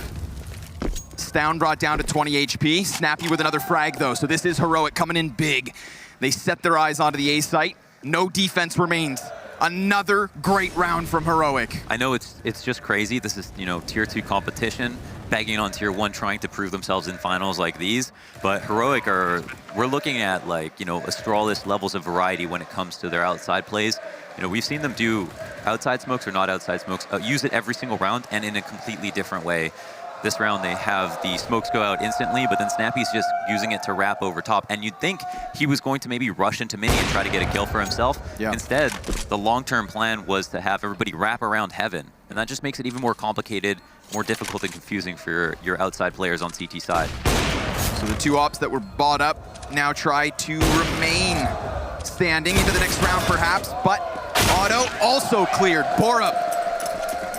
Stown brought down to 20 HP. Snappy with another frag though, so this is Heroic coming in big. They set their eyes onto the A site. No defense remains. Another great round from Heroic. I know it's just crazy. This is, you know, tier 2 competition, begging on tier 1, trying to prove themselves in finals like these. But Heroic we're looking at, like, you know, Astralis levels of variety when it comes to their outside plays. You know, we've seen them do outside smokes or not outside smokes, use it every single round and in a completely different way. This round they have the smokes go out instantly, but then Snappy's just using it to wrap over top. And you'd think he was going to maybe rush into Mini and try to get a kill for himself. Yeah. Instead, the long-term plan was to have everybody wrap around Heaven. And that just makes it even more complicated, more difficult and confusing for your outside players on CT side. So the two ops that were bought up now try to remain standing into the next round perhaps, but Otto also cleared. Borup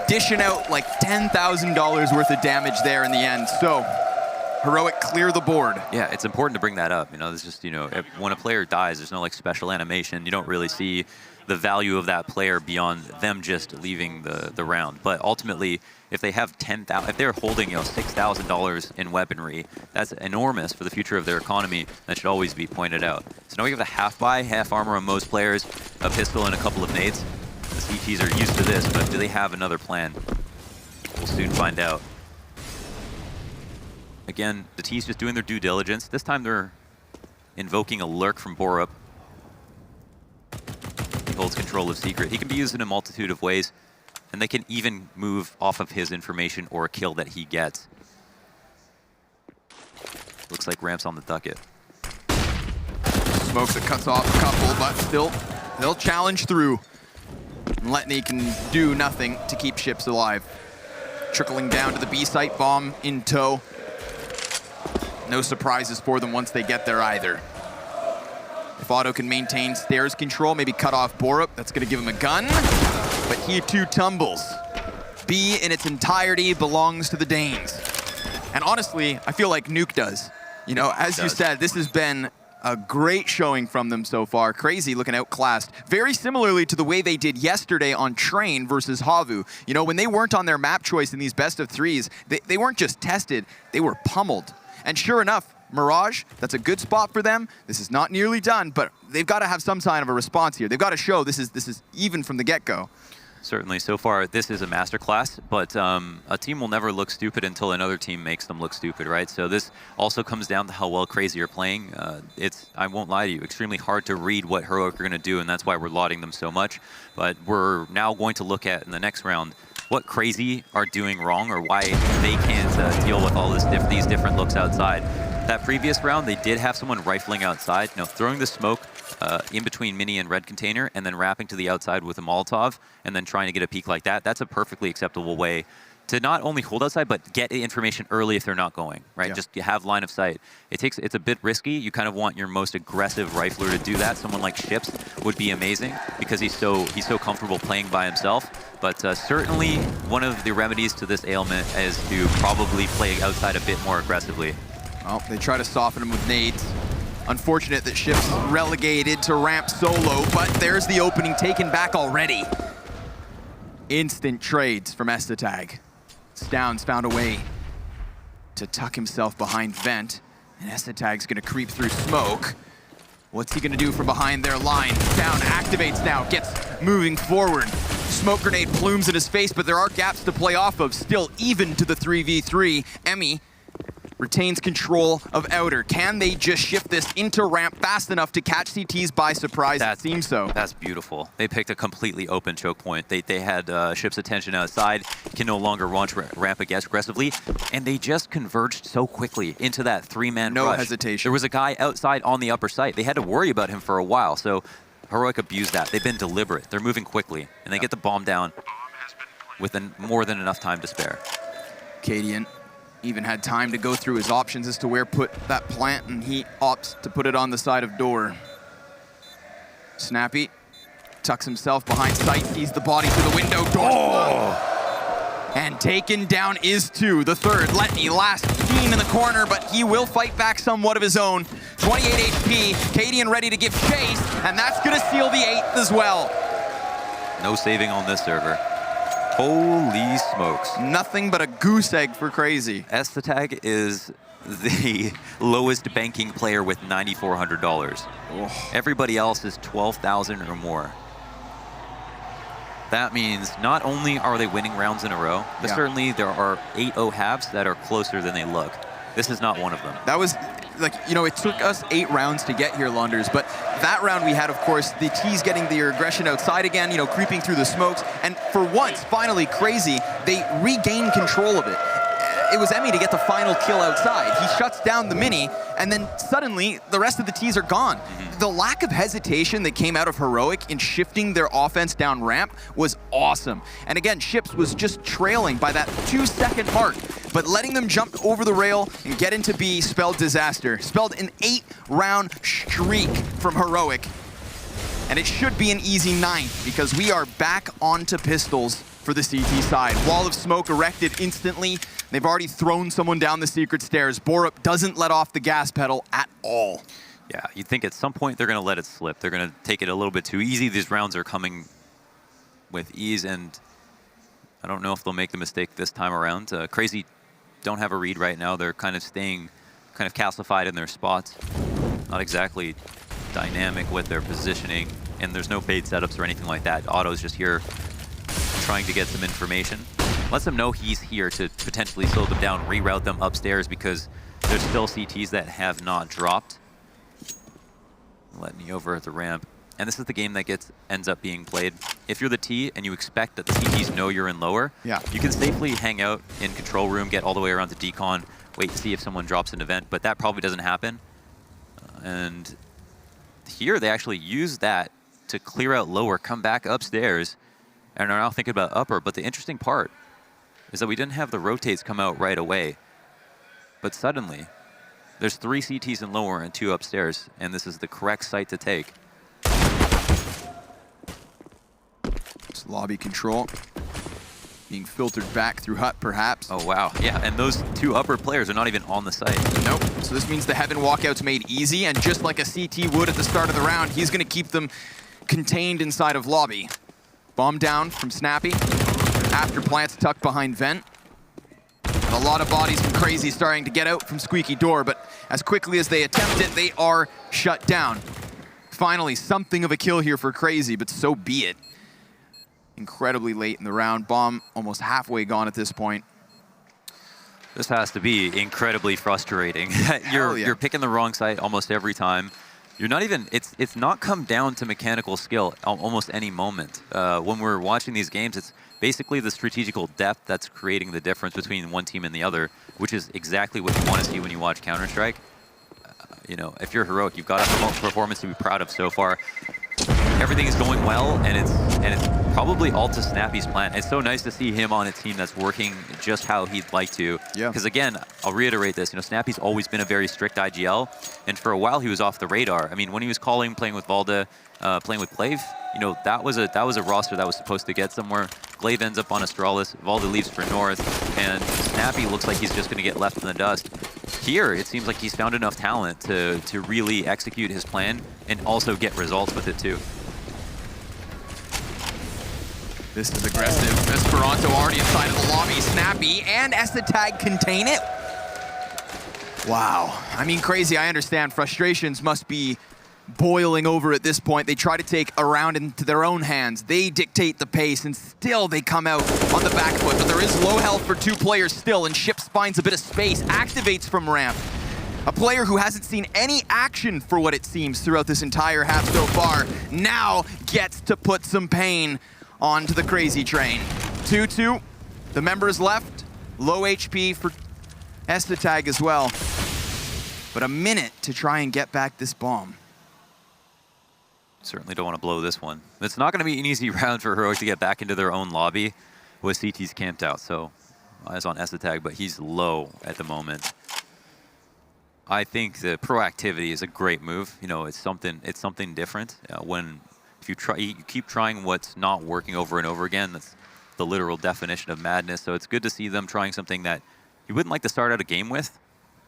dishing out like $10,000 worth of damage there in the end. So Heroic clear the board. Yeah, it's important to bring that up. You know, there's just, you know, when a player dies, there's no like special animation. You don't really see the value of that player beyond them just leaving the round. But ultimately, if they have if they're holding, you know, $6,000 in weaponry, that's enormous for the future of their economy. That should always be pointed out. So now we have the half buy, half armor on most players, a pistol and a couple of nades. The CTs are used to this, but do they have another plan? We'll soon find out. Again, the T's just doing their due diligence. This time they're invoking a lurk from Borup. He holds control of Secret. He can be used in a multitude of ways, and they can even move off of his information or a kill that he gets. Looks like Ramp's on the ducket. Smokes that cuts off a couple, but still, they'll challenge through. Letney can do nothing to keep ships alive. Trickling down to the B site, bomb in tow. No surprises for them once they get there either. If Otto can maintain stairs control, maybe cut off Borup, that's gonna give him a gun, but he too tumbles. B in its entirety belongs to the Danes. And honestly, I feel like Nuke does. You know, as you said, this has been a great showing from them so far. Crazy looking outclassed. Very similarly to the way they did yesterday on Train versus Havu. You know, when they weren't on their map choice in these best of threes, they weren't just tested, they were pummeled. And sure enough, Mirage, that's a good spot for them. This is not nearly done, but they've got to have some sign of a response here. They've got to show this is even from the get-go. Certainly, so far, this is a masterclass, but a team will never look stupid until another team makes them look stupid, right? So this also comes down to how well Crazy are playing. It's, I won't lie to you, extremely hard to read what Heroic are going to do, and that's why we're lauding them so much. But we're now going to look at, in the next round, what Crazy are doing wrong or why they can't deal with all these different looks outside. That previous round, they did have someone rifling outside, throwing the smoke in between Mini and Red Container, and then wrapping to the outside with a Molotov, and then trying to get a peek like that. That's a perfectly acceptable way to not only hold outside, but get information early if they're not going, right? Yeah. Just you have line of sight. It's a bit risky. You kind of want your most aggressive rifler to do that. Someone like Ships would be amazing because he's so comfortable playing by himself. But certainly one of the remedies to this ailment is to probably play outside a bit more aggressively. Well, they try to soften him with nades. Unfortunate that Ships relegated to ramp solo, but there's the opening taken back already. Instant trades from Estetag. Stown's found a way to tuck himself behind vent, and Estetag's gonna creep through smoke. What's he gonna do from behind their line? Stown activates now, gets moving forward. Smoke grenade plumes in his face, but there are gaps to play off of. Still even to the 3v3. Emmy retains control of outer. Can they just shift this into ramp fast enough to catch CTs by surprise? It seems so. That's beautiful. They picked a completely open choke point. They had Ship's attention outside, can no longer launch ramp aggressively, and they just converged so quickly into that three-man rush. No hesitation. There was a guy outside on the upper site. They had to worry about him for a while, so Heroic abused that. They've been deliberate. They're moving quickly, and they get the bomb down with more than enough time to spare. Cadian even had time to go through his options as to where put that plant, and he opts to put it on the side of door. Snappy tucks himself behind sight, sees the body through the window, door. And taken down is two, the third. Letney last seen in the corner, but he will fight back somewhat of his own. 28 HP, Cadian ready to give chase, and that's gonna seal the 8th as well. No saving on this server. Holy smokes. Nothing but a goose egg for CR4ZY. CR4ZY is the lowest banking player with $9,400. Oh. Everybody else is 12,000 or more. That means not only are they winning rounds in a row, but certainly there are 8-0 halves that are closer than they look. This is not one of them. That was, like, you know, it took us 8 rounds to get here, Lunders, but that round we had, of course, the T's getting their aggression outside again, you know, creeping through the smokes, and for once, finally, CR4ZY, they regained control of it. It was Emmy to get the final kill outside. He shuts down the mini, and then suddenly, the rest of the T's are gone. The lack of hesitation that came out of Heroic in shifting their offense down ramp was awesome. And again, Ships was just trailing by that 2-second mark, but letting them jump over the rail and get into B spelled disaster. Spelled an 8-round streak from Heroic. And it should be an easy 9th, because we are back onto pistols for the CT side. Wall of smoke erected instantly. They've already thrown someone down the secret stairs. Borup doesn't let off the gas pedal at all. Yeah, you'd think at some point they're going to let it slip. They're going to take it a little bit too easy. These rounds are coming with ease, and I don't know if they'll make the mistake this time around. CR4ZY don't have a read right now. They're kind of staying kind of calcified in their spots. Not exactly dynamic with their positioning, and there's no bait setups or anything like that. Otto's just here trying to get some information. Lets them know he's here to potentially slow them down, reroute them upstairs, because there's still CTs that have not dropped. Letting me over at the ramp. And this is the game that ends up being played. If you're the T and you expect that the CTs know you're in lower, you can safely hang out in control room, get all the way around to decon, wait to see if someone drops an event, but that probably doesn't happen. And here they actually use that to clear out lower, come back upstairs, and are now thinking about upper. But the interesting part is that we didn't have the rotates come out right away. But suddenly, there's 3 CTs in lower and 2 upstairs, and this is the correct site to take. It's lobby control. Being filtered back through Hut, perhaps. Oh, wow. Yeah, and those 2 upper players are not even on the site. Nope. So this means the Heaven walkout's made easy, and just like a CT would at the start of the round, he's going to keep them contained inside of lobby. Bomb down from Snappy. After plants tucked behind vent. A lot of bodies from CR4ZY starting to get out from squeaky door, but as quickly as they attempt it, they are shut down. Finally, something of a kill here for CR4ZY, but so be it. Incredibly late in the round. Bomb almost halfway gone at this point. This has to be incredibly frustrating. You're picking the wrong site almost every time. You're not even, it's not come down to mechanical skill almost any moment. When we're watching these games, it's basically the strategical depth that's creating the difference between one team and the other, which is exactly what you want to see when you watch Counter-Strike. You know, if you're Heroic, you've got a performance to be proud of so far. Everything is going well, and it's probably all to Snappy's plan. It's so nice to see him on a team that's working just how he'd like to. Yeah. Because again, I'll reiterate this, you know, Snappy's always been a very strict IGL, and for a while he was off the radar. I mean, when he was playing with Valda, playing with Glaive, you know, that was a roster that was supposed to get somewhere. Glaive ends up on Astralis, Valda leaves for North, and Snappy looks like he's just going to get left in the dust. Here, it seems like he's found enough talent to really execute his plan and also get results with it too. This is aggressive. Esperanto already inside of the lobby. Snappy and CR4ZY contain it. Wow. I mean, CR4ZY, I understand. Frustrations must be boiling over at this point. They try to take a round into their own hands. They dictate the pace, and still they come out on the back foot. But there is low health for 2 players still, and Ships finds a bit of space, activates from ramp. A player who hasn't seen any action for what it seems throughout this entire half so far now gets to put some pain onto the CR4ZY train. 2-2, the members left. Low HP for CR4ZY as well. But a minute to try and get back this bomb. certainly don't want to blow this one. It's not going to be an easy round for Heroic to get back into their own lobby with CT's camped out. So eyes on Esatag, but he's low at the moment. I think the proactivity is a great move. You know, it's something different. If you keep trying what's not working over and over again, that's the literal definition of madness. So it's good to see them trying something that you wouldn't like to start out a game with,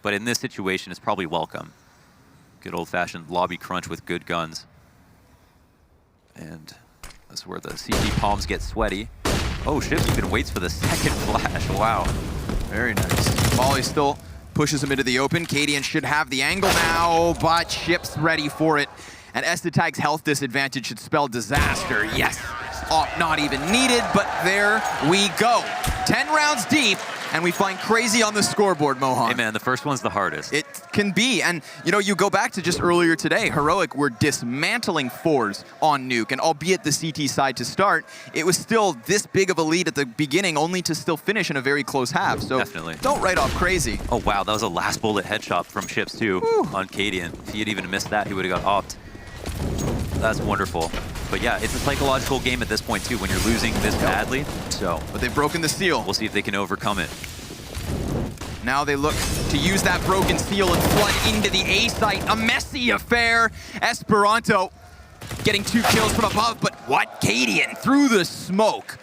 but in this situation, it's probably welcome. Good old-fashioned lobby crunch with good guns. And that's where the CT palms get sweaty. Oh, Ships even waits for the second flash. Wow. Very nice. Molly still pushes him into the open. Cadian should have the angle now, but Ships ready for it. And Esatag's health disadvantage should spell disaster. Yes. Not even needed, but there we go. 10 rounds deep, and we find Crazy on the scoreboard, Mohan. Hey man, the first one's the hardest. It can be, and you know, you go back to just earlier today, Heroic were dismantling fours on Nuke, and albeit the CT side to start, it was still this big of a lead at the beginning, only to still finish in a very close half. So definitely don't write off Crazy. Oh wow, that was a last bullet headshot from Ships too. Whew. On Cadian. If he had even missed that, he would have got opt. That's wonderful. But yeah, it's a psychological game at this point too when you're losing this badly. So, but they've broken the seal. We'll see if they can overcome it. Now they look to use that broken seal and flood into the A site. A messy affair. Esperanto getting 2 kills from above, but what? Cadian through the smoke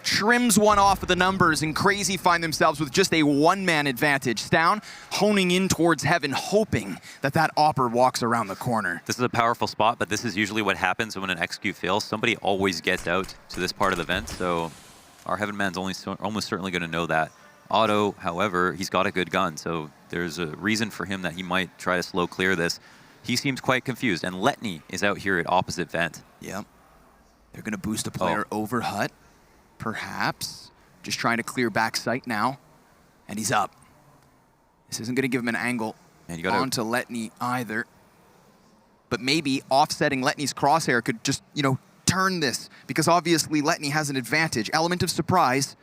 trims one off of the numbers, and Crazy find themselves with just a one-man advantage. Stown honing in towards heaven, hoping that that Opper walks around the corner. This is a powerful spot, but this is usually what happens when an execute fails. Somebody always gets out to this part of the vent, so our Heaven Man's almost certainly going to know that. Otto, however, he's got a good gun, so there's a reason for him that he might try to slow clear this. He seems quite confused, and Letney is out here at opposite vent. Yep. They're going to boost a player over Hut. Perhaps. Just trying to clear back sight now. And he's up. This isn't going to give him an angle onto Letney either. But maybe offsetting Letney's crosshair could just, you know, turn this. Because obviously Letney has an advantage. Element of surprise.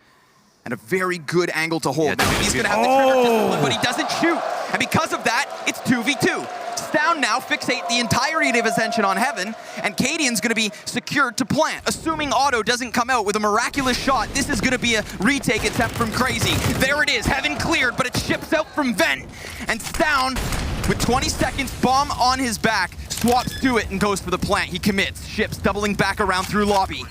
And a very good angle to hold. Yeah, now he's going to have the trigger discipline, but he doesn't shoot. And because of that, it's 2v2. Stown now fixate the entirety of his attention on Heaven, and Cadian's going to be secured to plant. Assuming Otto doesn't come out with a miraculous shot, this is going to be a retake attempt from Crazy. There it is, Heaven cleared, but it ships out from Vent. And Stown, with 20 seconds, bomb on his back, swaps to it and goes for the plant. He commits. Ships doubling back around through lobby.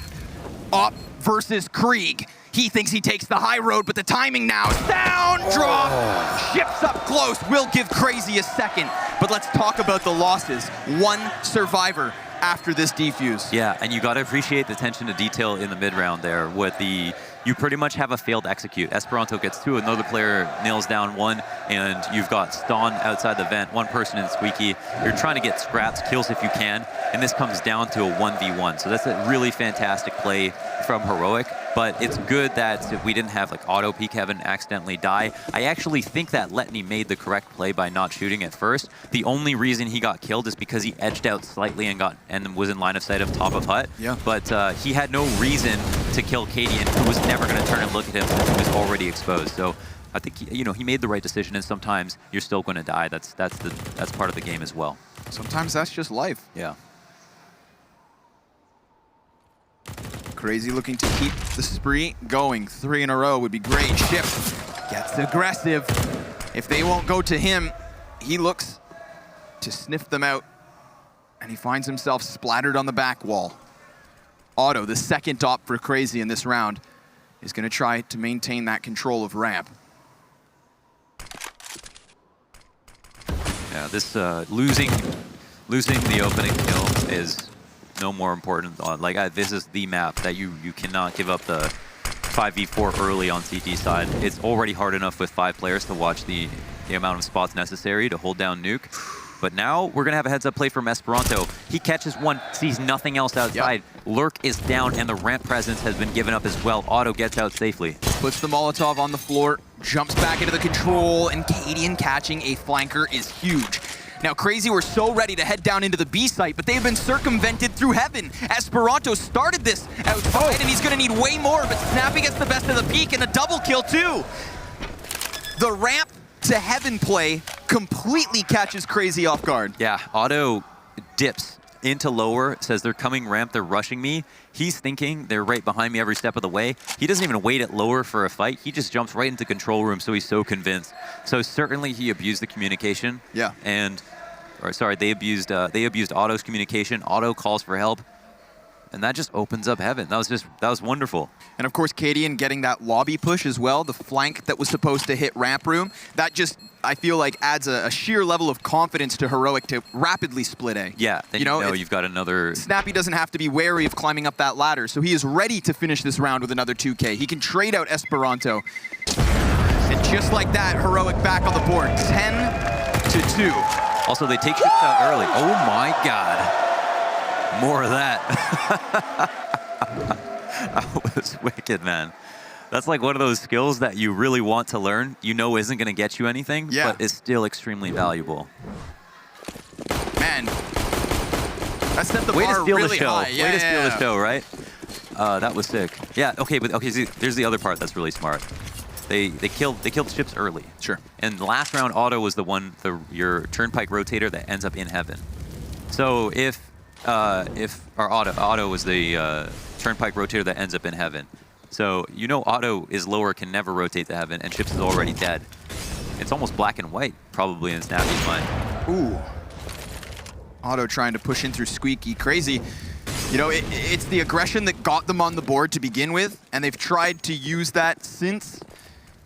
Op versus Krieg. He thinks he takes the high road, but the timing now. Down, drop, Ships up close. Will give Crazy a second. But let's talk about the losses. 1 survivor after this defuse. Yeah, and you got to appreciate the attention to detail in the mid round there with the, you pretty much have a failed execute. Esperanto gets 2, another player nails down 1, and you've got Ston outside the vent, 1 person in Squeaky. You're trying to get scraps, kills if you can, and this comes down to a 1v1. So that's a really fantastic play from Heroic. But it's good that we didn't have like auto peek Heaven accidentally die. I actually think that Letney made the correct play by not shooting at first. The only reason he got killed is because he edged out slightly and was in line of sight of top of Hut. Yeah. But he had no reason to kill Cadian, who was never going to turn and look at him since he was already exposed. So I think he made the right decision, and sometimes you're still going to die. That's part of the game as well. Sometimes that's just life. Yeah. Crazy looking to keep the spree going. 3 in a row would be great. Ship gets aggressive. If they won't go to him, he looks to sniff them out. And he finds himself splattered on the back wall. Otto, the second op for Crazy in this round, is going to try to maintain that control of ramp. Yeah, this losing the opening kill is no more important. This is the map that you cannot give up the 5v4 early on CT side. It's already hard enough with 5 players to watch the amount of spots necessary to hold down Nuke. But now we're going to have a heads-up play from Esperanto. He catches 1, sees nothing else outside. Yep. Lurk is down, and the ramp presence has been given up as well. Otto gets out safely. Puts the Molotov on the floor, jumps back into the control, and Cadian catching a flanker is huge. Now, Crazy were so ready to head down into the B site, but they've been circumvented through Heaven. Esperanto started this outside, and he's going to need way more, but Snappy gets the best of the peak and a double kill, too. The ramp to Heaven play completely catches Crazy off guard. Yeah, Otto dips into lower, says they're coming ramp, they're rushing me. He's thinking they're right behind me every step of the way. He doesn't even wait at lower for a fight. He just jumps right into control room, so he's so convinced. So certainly he abused the communication. Yeah. And, or sorry, they abused Otto's communication. Otto calls for help. And that just opens up heaven. That was wonderful. And of course, Cadian getting that lobby push as well, the flank that was supposed to hit ramp room. That just, I feel like, adds a sheer level of confidence to Heroic to rapidly split A. Yeah, then you know you've got another... Snappy doesn't have to be wary of climbing up that ladder, so he is ready to finish this round with another 2K. He can trade out Esperanto. And just like that, Heroic back on the board, 10-2. Also, they take ships out early. Oh my God. More of that. That was wicked, man. That's like one of those skills that you really want to learn. You know isn't going to get you anything, but is still extremely valuable. Man, that set the bar bar really high. Way to steal the show, right? That was sick. Yeah. Okay, but okay. See, there's the other part that's really smart. They killed ships early. Sure. And the last round, Otto was the one, your turnpike rotator that ends up in heaven. So if Otto was the turnpike rotator that ends up in heaven. So you know Otto is lower, can never rotate to heaven, and Chips is already dead. It's almost black and white, probably in Snappy's mind. Ooh. Otto trying to push in through Squeaky. Crazy. You know, it's the aggression that got them on the board to begin with, and they've tried to use that since.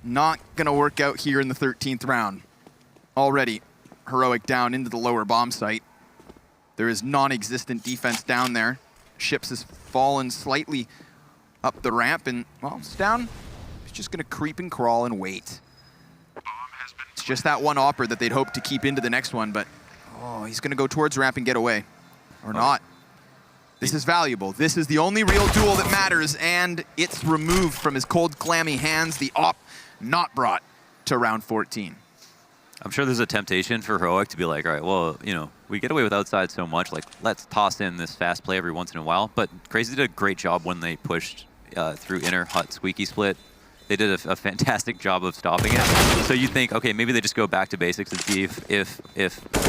Not going to work out here in the 13th round. Already, Heroic down into the lower bomb site. There is non-existent defense down there. Ships has fallen slightly up the ramp, and, well, it's down. He's just going to creep and crawl and wait. It's just that one opper that they'd hoped to keep into the next one, but, oh, he's going to go towards ramp and get away. Or not. This is valuable. This is the only real duel that matters, and it's removed from his cold, clammy hands. The op not brought to round 14. I'm sure there's a temptation for Heroic to be like, all right, well, you know, we get away with outside so much, like, let's toss in this fast play every once in a while. But Crazy did a great job when they pushed through inner hut squeaky split. They did a fantastic job of stopping it. So you think, okay, maybe they just go back to basics and see if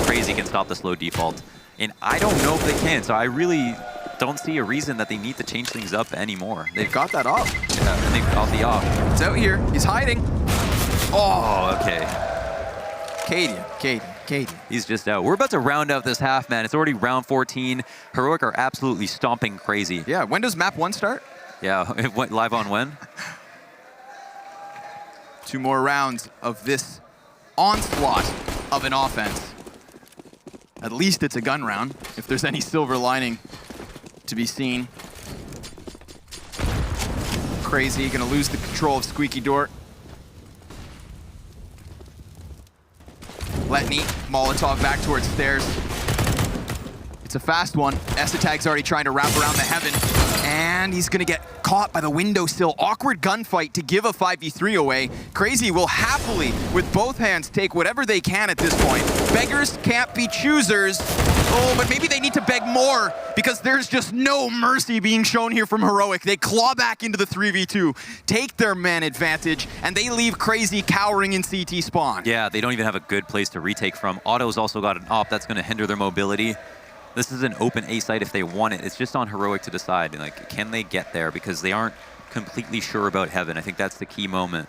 Crazy can stop the slow default. And I don't know if they can, so I really don't see a reason that they need to change things up anymore. They've got that off. Yeah, and they've got the off. It's out here. He's hiding. Oh, okay. Cadian. He's just out. We're about to round out this half, man. It's already round 14. Heroic are absolutely stomping Crazy. Yeah, when does map 1 start? Yeah, it went live on when? 2 more rounds of this onslaught of an offense. At least it's a gun round, if there's any silver lining to be seen. Crazy, gonna lose the control of Squeaky Door. Letney, Molotov back towards stairs. It's a fast one. Esatag's already trying to wrap around the heaven. And he's gonna get caught by the windowsill. Awkward gunfight to give a 5v3 away. Crazy will happily, with both hands, take whatever they can at this point. Beggars can't be choosers. Oh, but maybe they need to beg more because there's just no mercy being shown here from Heroic. They claw back into the 3v2, take their man advantage, and they leave Crazy cowering in CT spawn. Yeah, they don't even have a good place to retake from. Otto's also got an op that's going to hinder their mobility. This is an open A site if they want it. It's just on Heroic to decide, like, can they get there? Because they aren't completely sure about heaven. I think that's the key moment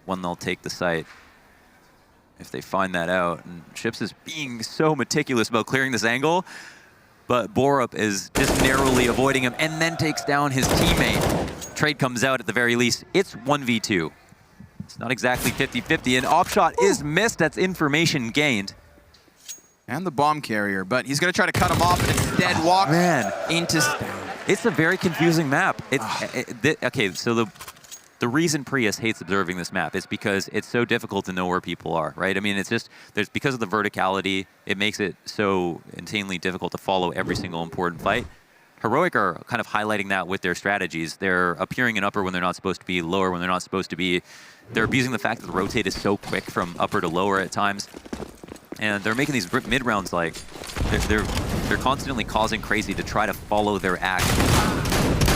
when they'll take the site. If they find that out. And Chips is being so meticulous about clearing this angle, but Borup is just narrowly avoiding him and then takes down his teammate. Trade comes out at the very least. It's 1v2. It's not exactly 50-50, and op shot is missed. That's information gained. And the bomb carrier, but he's gonna try to cut him off and instead walk into... It's a very confusing map. Okay, so the reason Prius hates observing this map is because it's so difficult to know where people are, right? I mean, it's just, because of the verticality, it makes it so insanely difficult to follow every single important fight. Heroic are kind of highlighting that with their strategies. They're appearing in upper when they're not supposed to be, lower when they're not supposed to be. They're abusing the fact that the rotate is so quick from upper to lower at times. And they're making these mid rounds like they're constantly causing Crazy to try to follow their act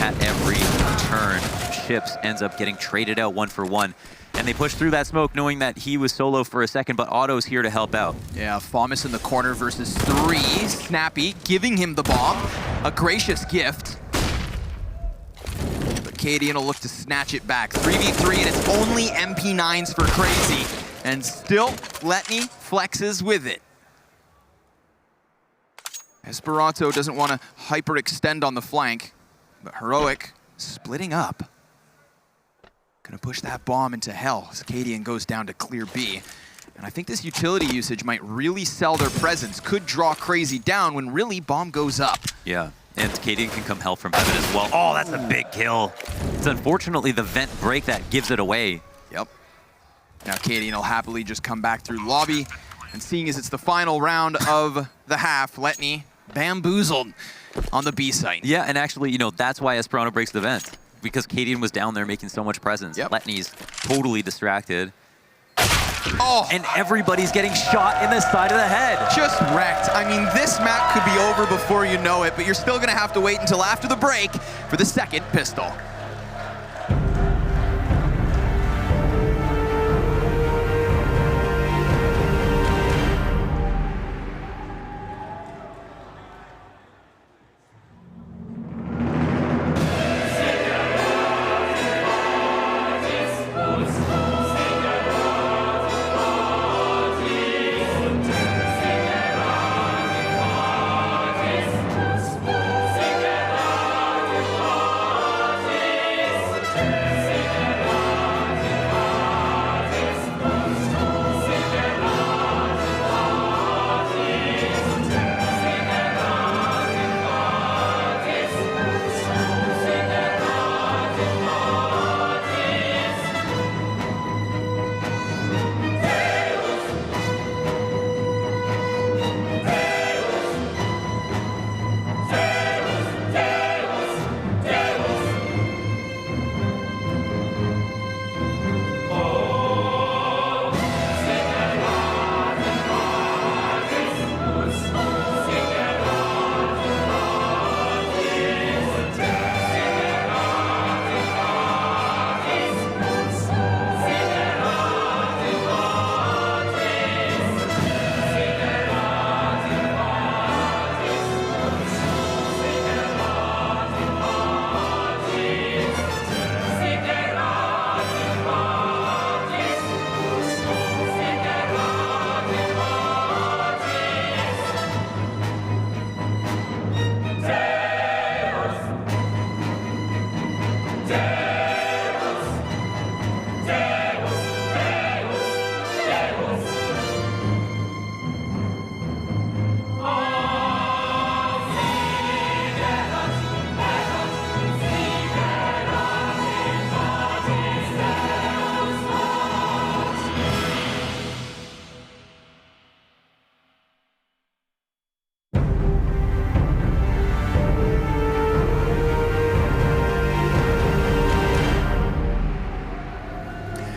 at every turn. Ships ends up getting traded out 1 for 1. And they push through that smoke knowing that he was solo for a second, but Otto's here to help out. Yeah, Famas in the corner versus 3. Snappy giving him the bomb. A gracious gift. But Cadian will look to snatch it back. 3v3, and it's only MP9s for Crazy. And still, Letney flexes with it. Esperanto doesn't want to hyperextend on the flank, but Heroic splitting up. Gonna push that bomb into hell as Cadian goes down to clear B. And I think this utility usage might really sell their presence. Could draw Crazy down when really bomb goes up. Yeah, and Cadian can come help from heaven as well. Oh, that's a big kill. It's unfortunately the vent break that gives it away. Yep. Now Cadian will happily just come back through lobby. And seeing as it's the final round of the half, Letney bamboozled on the B site. Yeah, and actually, you know, that's why Esperanto breaks the vent. Because Cadian was down there making so much presence. Yep. Letney's totally distracted. Oh! And everybody's getting shot in the side of the head. Just wrecked. I mean, this map could be over before you know it, but you're still gonna have to wait until after the break for the second pistol.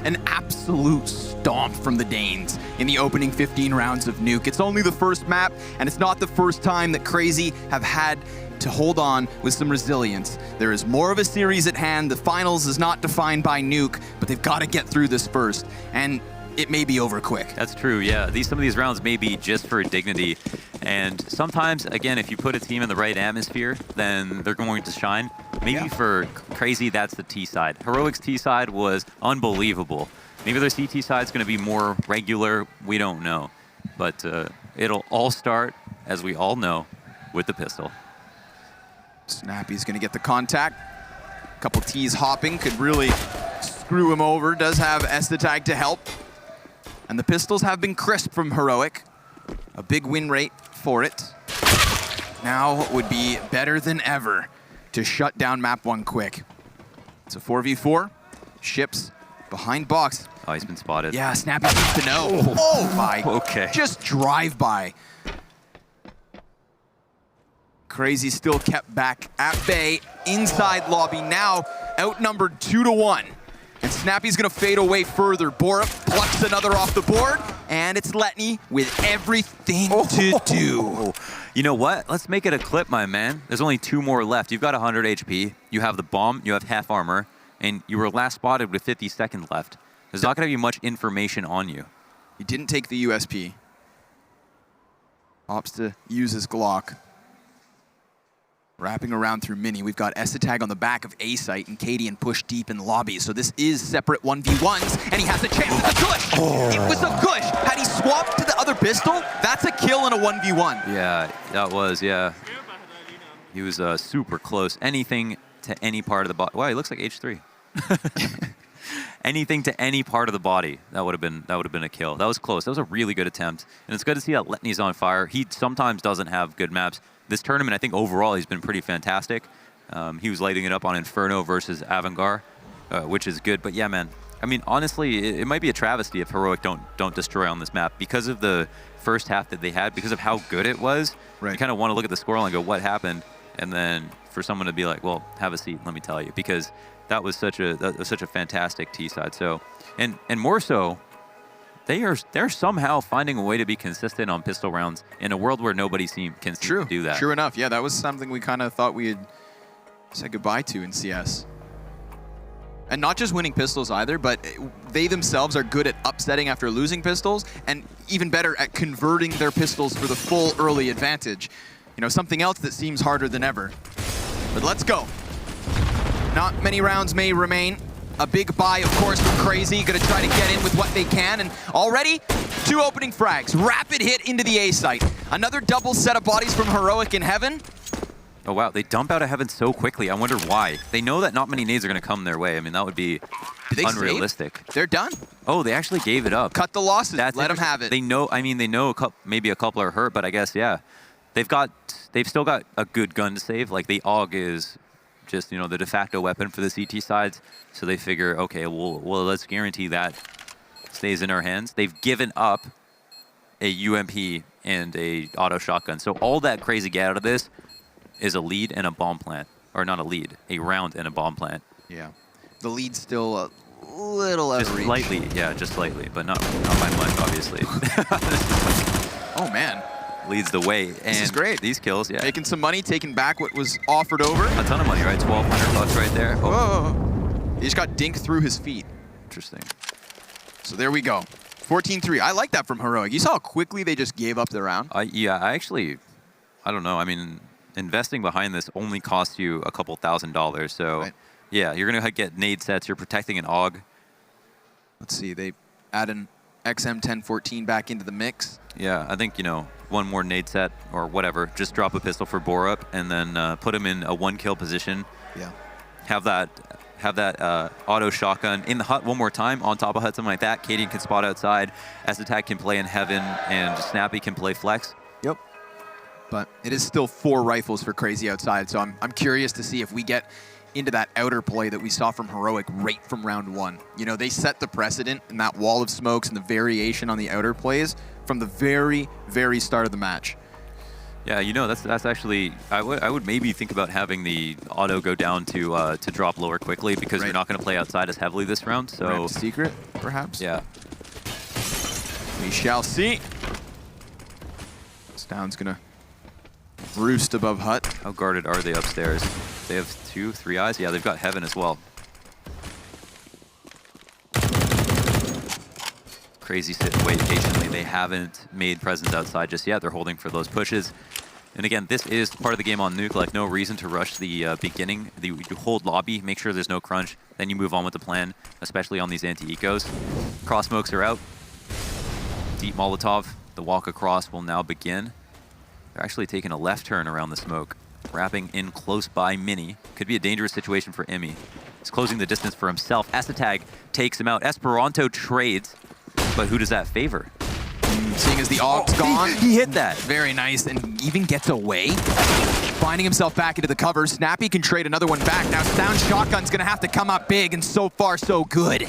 An absolute stomp from the Danes in the opening 15 rounds of Nuke. It's only the first map, and it's not the first time that Crazy have had to hold on with some resilience. There is more of a series at hand. The finals is not defined by Nuke, but they've got to get through this first, and it may be over quick. That's true, yeah. Some of these rounds may be just for dignity. And sometimes, again, if you put a team in the right atmosphere, then they're going to shine. Maybe for Crazy, that's the T side. Heroic's T side was unbelievable. Maybe their CT side is going to be more regular. We don't know. But it'll all start, as we all know, with the pistol. Snappy's going to get the contact. A couple T's hopping could really screw him over. Does have Estetag to help. And the pistols have been crisp from Heroic. A big win rate for it. Now would be better than ever to shut down map 1 quick. It's a 4v4. Ships behind box. Oh, he's been spotted. Yeah, Snappy needs to know. Oh my. Okay. Just drive by. Crazy still kept back at bay. Inside lobby now, outnumbered 2-1. And Snappy's gonna fade away further. Borup plucks another off the board, and it's Letney with everything to do. You know what? Let's make it a clip, my man. There's only 2 more left. You've got 100 HP. You have the bomb, you have half armor, and you were last spotted with 50 seconds left. There's not going to be much information on you. He didn't take the USP. Opts to use his Glock. Wrapping around through Mini, we've got Esatag on the back of A site and Cadian push deep in lobby. So this is separate 1v1s, and he has a chance. A gush! It was a gush! Had he swapped to the other pistol, that's a kill in a 1v1. Yeah, that was, yeah. He was super close. Anything to any part of the body. Wow, he looks like H3. Anything to any part of the body, that would have been a kill. That was close. That was a really good attempt. And it's good to see that Letney's on fire. He sometimes doesn't have good maps. This tournament, I think overall, he's been pretty fantastic. He was lighting it up on Inferno versus Avangar, which is good. But yeah, man, I mean, honestly, it might be a travesty if Heroic don't destroy on this map because of the first half that they had, because of how good it was. Right. You kind of want to look at the scoreline and go, what happened? And then for someone to be like, well, have a seat, let me tell you, because that was such a fantastic T side. So, and more so, they're somehow finding a way to be consistent on pistol rounds in a world where nobody can seem to do that. True enough. Yeah, that was something we kind of thought we had said goodbye to in CS. And not just winning pistols either, but they themselves are good at upsetting after losing pistols, and even better at converting their pistols for the full early advantage. You know, something else that seems harder than ever. But let's go. Not many rounds may remain. A big buy, of course, from CR4ZY. Gonna try to get in with what they can. And already, 2 opening frags. Rapid hit into the A site. Another double set of bodies from Heroic in Heaven. Oh, wow. They dump out of Heaven so quickly. I wonder why. They know that not many nades are going to come their way. I mean, that would be unrealistic. Save? They're done. Oh, they actually gave it up. Cut the losses. Let them have it. They know, I mean, they know maybe a couple are hurt, but I guess, yeah. They've still got a good gun to save. Like, the AUG is just, you know, the de facto weapon for the CT sides. So they figure, okay, well, let's guarantee that stays in our hands. They've given up a UMP and a auto shotgun. So all that CR4ZY get out of this is a lead and a bomb plant. Or not a lead, a round and a bomb plant. Yeah. The lead's still a little out of reach. Just slightly, yeah, just slightly, but not by much, obviously. Oh, man. Leads the way. And this is great. These kills, yeah. Making some money, taking back what was offered over. A ton of money, right? 1,200 bucks right there. Oh. Whoa. He just got dinked through his feet. Interesting. So there we go. 14-3. I like that from Heroic. You saw how quickly they just gave up the round? Yeah, I don't know. I mean, investing behind this only costs you a couple $1,000. So, right. Yeah, you're going to get nade sets. You're protecting an AUG. Let's see. They add an XM1014 back into the mix. Yeah, I think, you know, one more nade set or whatever. Just drop a pistol for Borup and then put him in a 1-kill position. Yeah. Have that auto shotgun in the hut one more time, on top of hut, something like that. Cadian can spot outside. Esatag can play in Heaven, and Snappy can play flex. Yep. But it is still 4 rifles for CR4ZY outside, so I'm curious to see if we get into that outer play that we saw from Heroic right from round 1. You know, they set the precedent in that wall of smokes and the variation on the outer plays from the very, very start of the match. Yeah, you know, that's actually, I would maybe think about having the auto go down to drop lower quickly, because you're not going to play outside as heavily this round. So secret, perhaps. Yeah. We shall see. Stound's gonna roost above hut. How guarded are they upstairs? They have 2, 3 eyes. Yeah, they've got Heaven as well. CR4ZY sit and wait patiently. They haven't made presence outside just yet. They're holding for those pushes. And again, this is part of the game on Nuke. Like, no reason to rush the beginning. You hold lobby, make sure there's no crunch, then you move on with the plan, especially on these anti-ecos. Cross smokes are out. Deep Molotov. The walk across will now begin. They're actually taking a left turn around the smoke, wrapping in close by Mini. Could be a dangerous situation for Imi. He's closing the distance for himself. Esatag takes him out. Esperanto trades. But who does that favor? Seeing as the AUG's gone. He hit that. Very nice, and even gets away. Finding himself back into the cover. Snappy can trade another one back. Now Sound Shotgun's gonna have to come up big, and so far so good.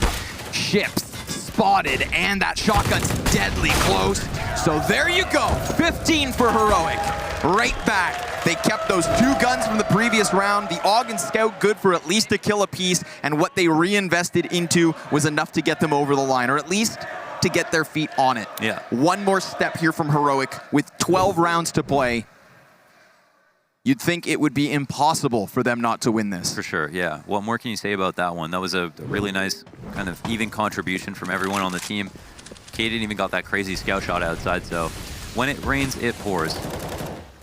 Ships spotted, and that shotgun's deadly close. So there you go, 15 for Heroic. Right back. They kept those 2 guns from the previous round. The AUG and Scout good for at least a kill apiece, and what they reinvested into was enough to get them over the line, or at least to get their feet on it. Yeah. One more step here from Heroic with 12 rounds to play. you'd think it would be impossible for them not to win this. For sure, yeah. What more can you say about that one? That was a really nice kind of even contribution from everyone on the team. Kaden even got that crazy scout shot outside, so when it rains, it pours.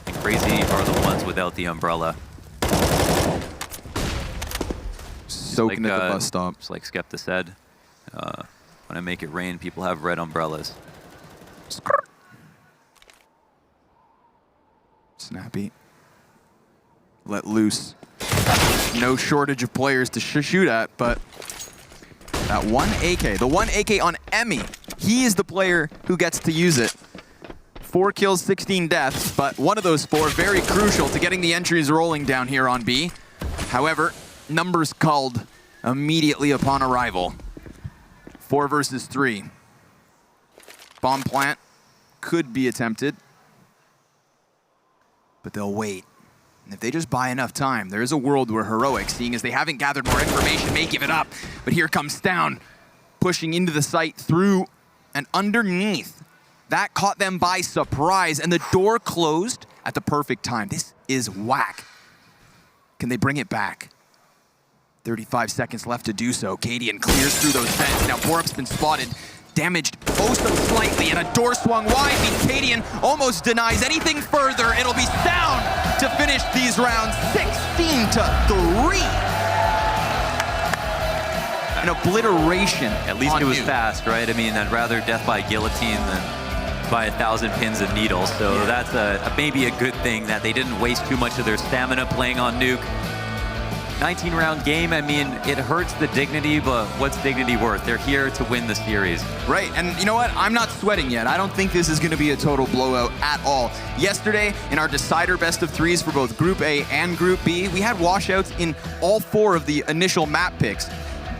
And Crazy are the ones without the umbrella. Soaking like, at the bus stop. Just like Skepta said, when I make it rain, people have red umbrellas. Snappy. Let loose. No shortage of players to shoot at, but that one AK, the one AK on Emmy, he is the player who gets to use it. 4 kills, 16 deaths, but one of those 4 very crucial to getting the entries rolling down here on B. However, numbers culled immediately upon arrival. 4 versus 3. Bomb plant could be attempted, but they'll wait. And if they just buy enough time, there is a world where Heroic, seeing as they haven't gathered more information, may give it up. But here comes Stown, pushing into the site through and underneath. That caught them by surprise, and the door closed at the perfect time. This is whack. Can they bring it back? 35 seconds left to do so. Cadian clears through those vents. Now Borup's been spotted, damaged oh so slightly, and a door swung wide means Cadian almost denies anything further. It'll be Sound to finish these rounds 16-3. An obliteration. At least it was Nuke. fast, right? I mean, I'd rather death by guillotine than by 1,000 pins and needles. So that's maybe a good thing that they didn't waste too much of their stamina playing on Nuke. 19-round game, I mean, it hurts the dignity, but what's dignity worth? They're here to win the series. Right, and you know what? I'm not sweating yet. I don't think this is going to be a total blowout at all. Yesterday, in our decider best of 3s for both Group A and Group B, we had washouts in all 4 of the initial map picks.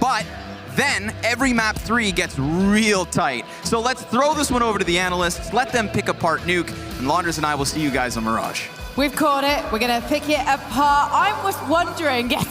But then every map 3 gets real tight. So let's throw this one over to the analysts, let them pick apart Nuke, and Laundress and I will see you guys on Mirage. We've caught it. We're going to pick it apart. I'm just wondering, yes,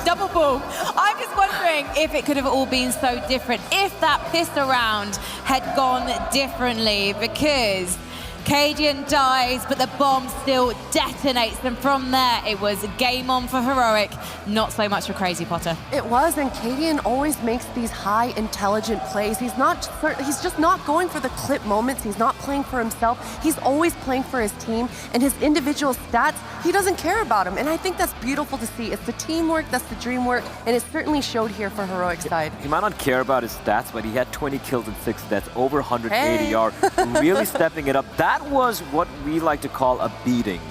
double ball. I'm just wondering if it could have all been so different, if that pistol round had gone differently, because Cadian dies, but the bomb still detonates, and from there it was game on for Heroic, not so much for Crazy Potter. It was, and Cadian always makes these high intelligent plays. He's just not going for the clip moments. He's not playing for himself. He's always playing for his team, and his individual stats, he doesn't care about them. And I think that's beautiful to see. It's the teamwork, that's the dream work, and it certainly showed here for Heroic's side. He might not care about his stats, but he had 20 kills and 6 deaths, over 100 ADR, really stepping it up. That was what we like to call a beating.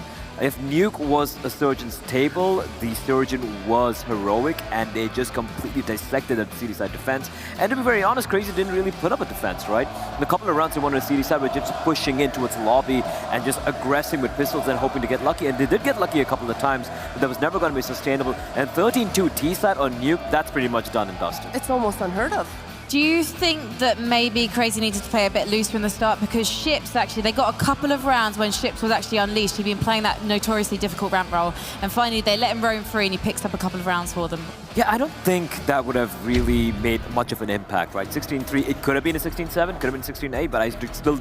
If Nuke was a Surgeon's table, the Surgeon was Heroic, and they just completely dissected the CD side defense. And to be very honest, Crazy didn't really put up a defense, right? In a couple of rounds they won on the CD side were just pushing into its lobby and just aggressing with pistols and hoping to get lucky. And they did get lucky a couple of times, but that was never going to be sustainable. And 13-2 T side on Nuke, that's pretty much done and dusted. It's almost unheard of. Do you think that maybe Crazy needed to play a bit looser in the start? Because Ships, actually, they got a couple of rounds when Ships was actually unleashed. He'd been playing that notoriously difficult ramp role. And finally, they let him roam free, and he picks up a couple of rounds for them. Yeah, I don't think that would have really made much of an impact, right? 16-3, it could have been a 16-7, could have been 16-8, but I still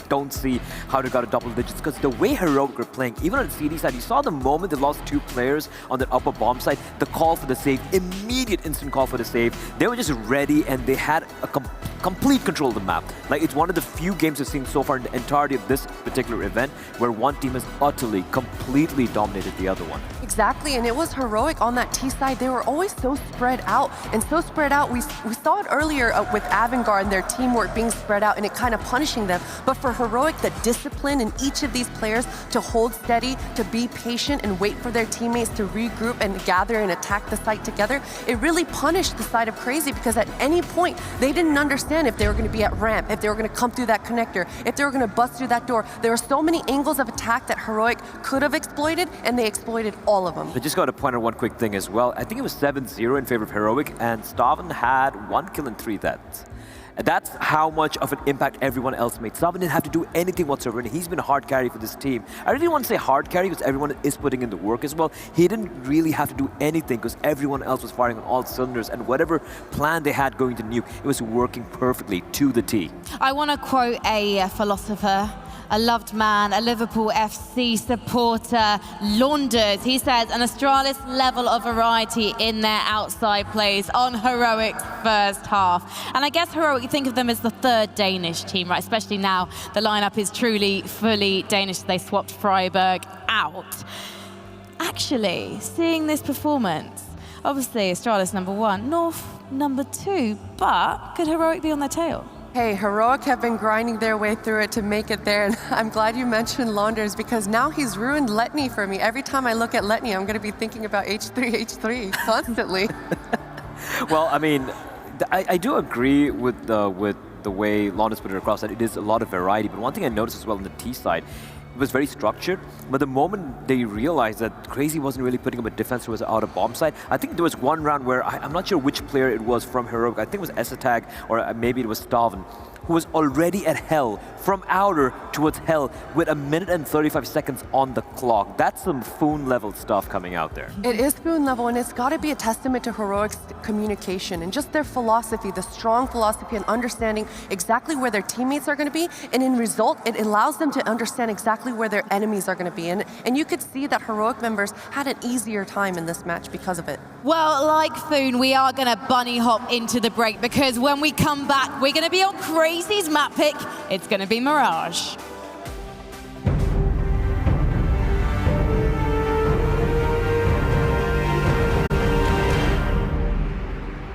don't see how they got a double digits, because the way Heroic were playing, even on the CD side, you saw the moment they lost 2 players on the upper bomb side, the call for the save, immediate instant call for the save. They were just ready, and they had a complete control of the map. Like, it's one of the few games I've seen so far in the entirety of this particular event where one team has utterly, completely dominated the other one. Exactly, and it was Heroic on that T side. They were always so spread out, and so spread out. We saw it earlier with Avangard and their teamwork being spread out and it kind of punishing them. But for Heroic, the discipline in each of these players to hold steady, to be patient and wait for their teammates to regroup and gather and attack the site together, it really punished the side of Crazy, because at any point, they didn't understand if they were going to be at ramp, if they were going to come through that connector, if they were going to bust through that door. There were so many angles of attack that Heroic could have exploited, and they exploited all of them. I just got to point out one quick thing as well. I think it was 7-0 in favor of Heroic, and Staven had 1 kill and 3 deaths. That's how much of an impact everyone else made. Staven didn't have to do anything whatsoever, and he's been a hard carry for this team. I really want to say hard carry because everyone is putting in the work as well. He didn't really have to do anything because everyone else was firing on all cylinders, and whatever plan they had going to Nuke, it was working perfectly to the T. I want to quote a philosopher a loved man, a Liverpool FC supporter, launders. He says an Astralis level of variety in their outside plays on Heroic's first half. And I guess Heroic, you think of them as the third Danish team, right? Especially now the lineup is truly fully Danish. They swapped Freiburg out. Actually, seeing this performance, obviously Astralis #1, North #2, but could Heroic be on their tail? Hey, Heroic have been grinding their way through it to make it there, and I'm glad you mentioned Launders because now he's ruined Letny for me. Every time I look at Letny, I'm going to be thinking about H3 constantly. Well, I mean, I do agree with the way Launders put it across, that it is a lot of variety, but one thing I noticed as well on the T side, it was very structured, but the moment they realized that Crazy wasn't really putting up a defense who was out of bomb side, I think there was one round where, I'm not sure which player it was from Heroic, I think it was Esatag, or maybe it was Staven, who was already at Hell, from outer towards Hell, with 1 minute and 35 seconds on the clock. That's some Foon level stuff coming out there. It is Foon level, and it's got to be a testament to Heroic's communication and just their philosophy, the strong philosophy and understanding exactly where their teammates are going to be, and in result, it allows them to understand exactly where their enemies are going to be. And you could see that Heroic members had an easier time in this match because of it. Well, like Foon, we are going to bunny hop into the break because when we come back, we're going to be on Crazy's map pick. It's going to be Mirage.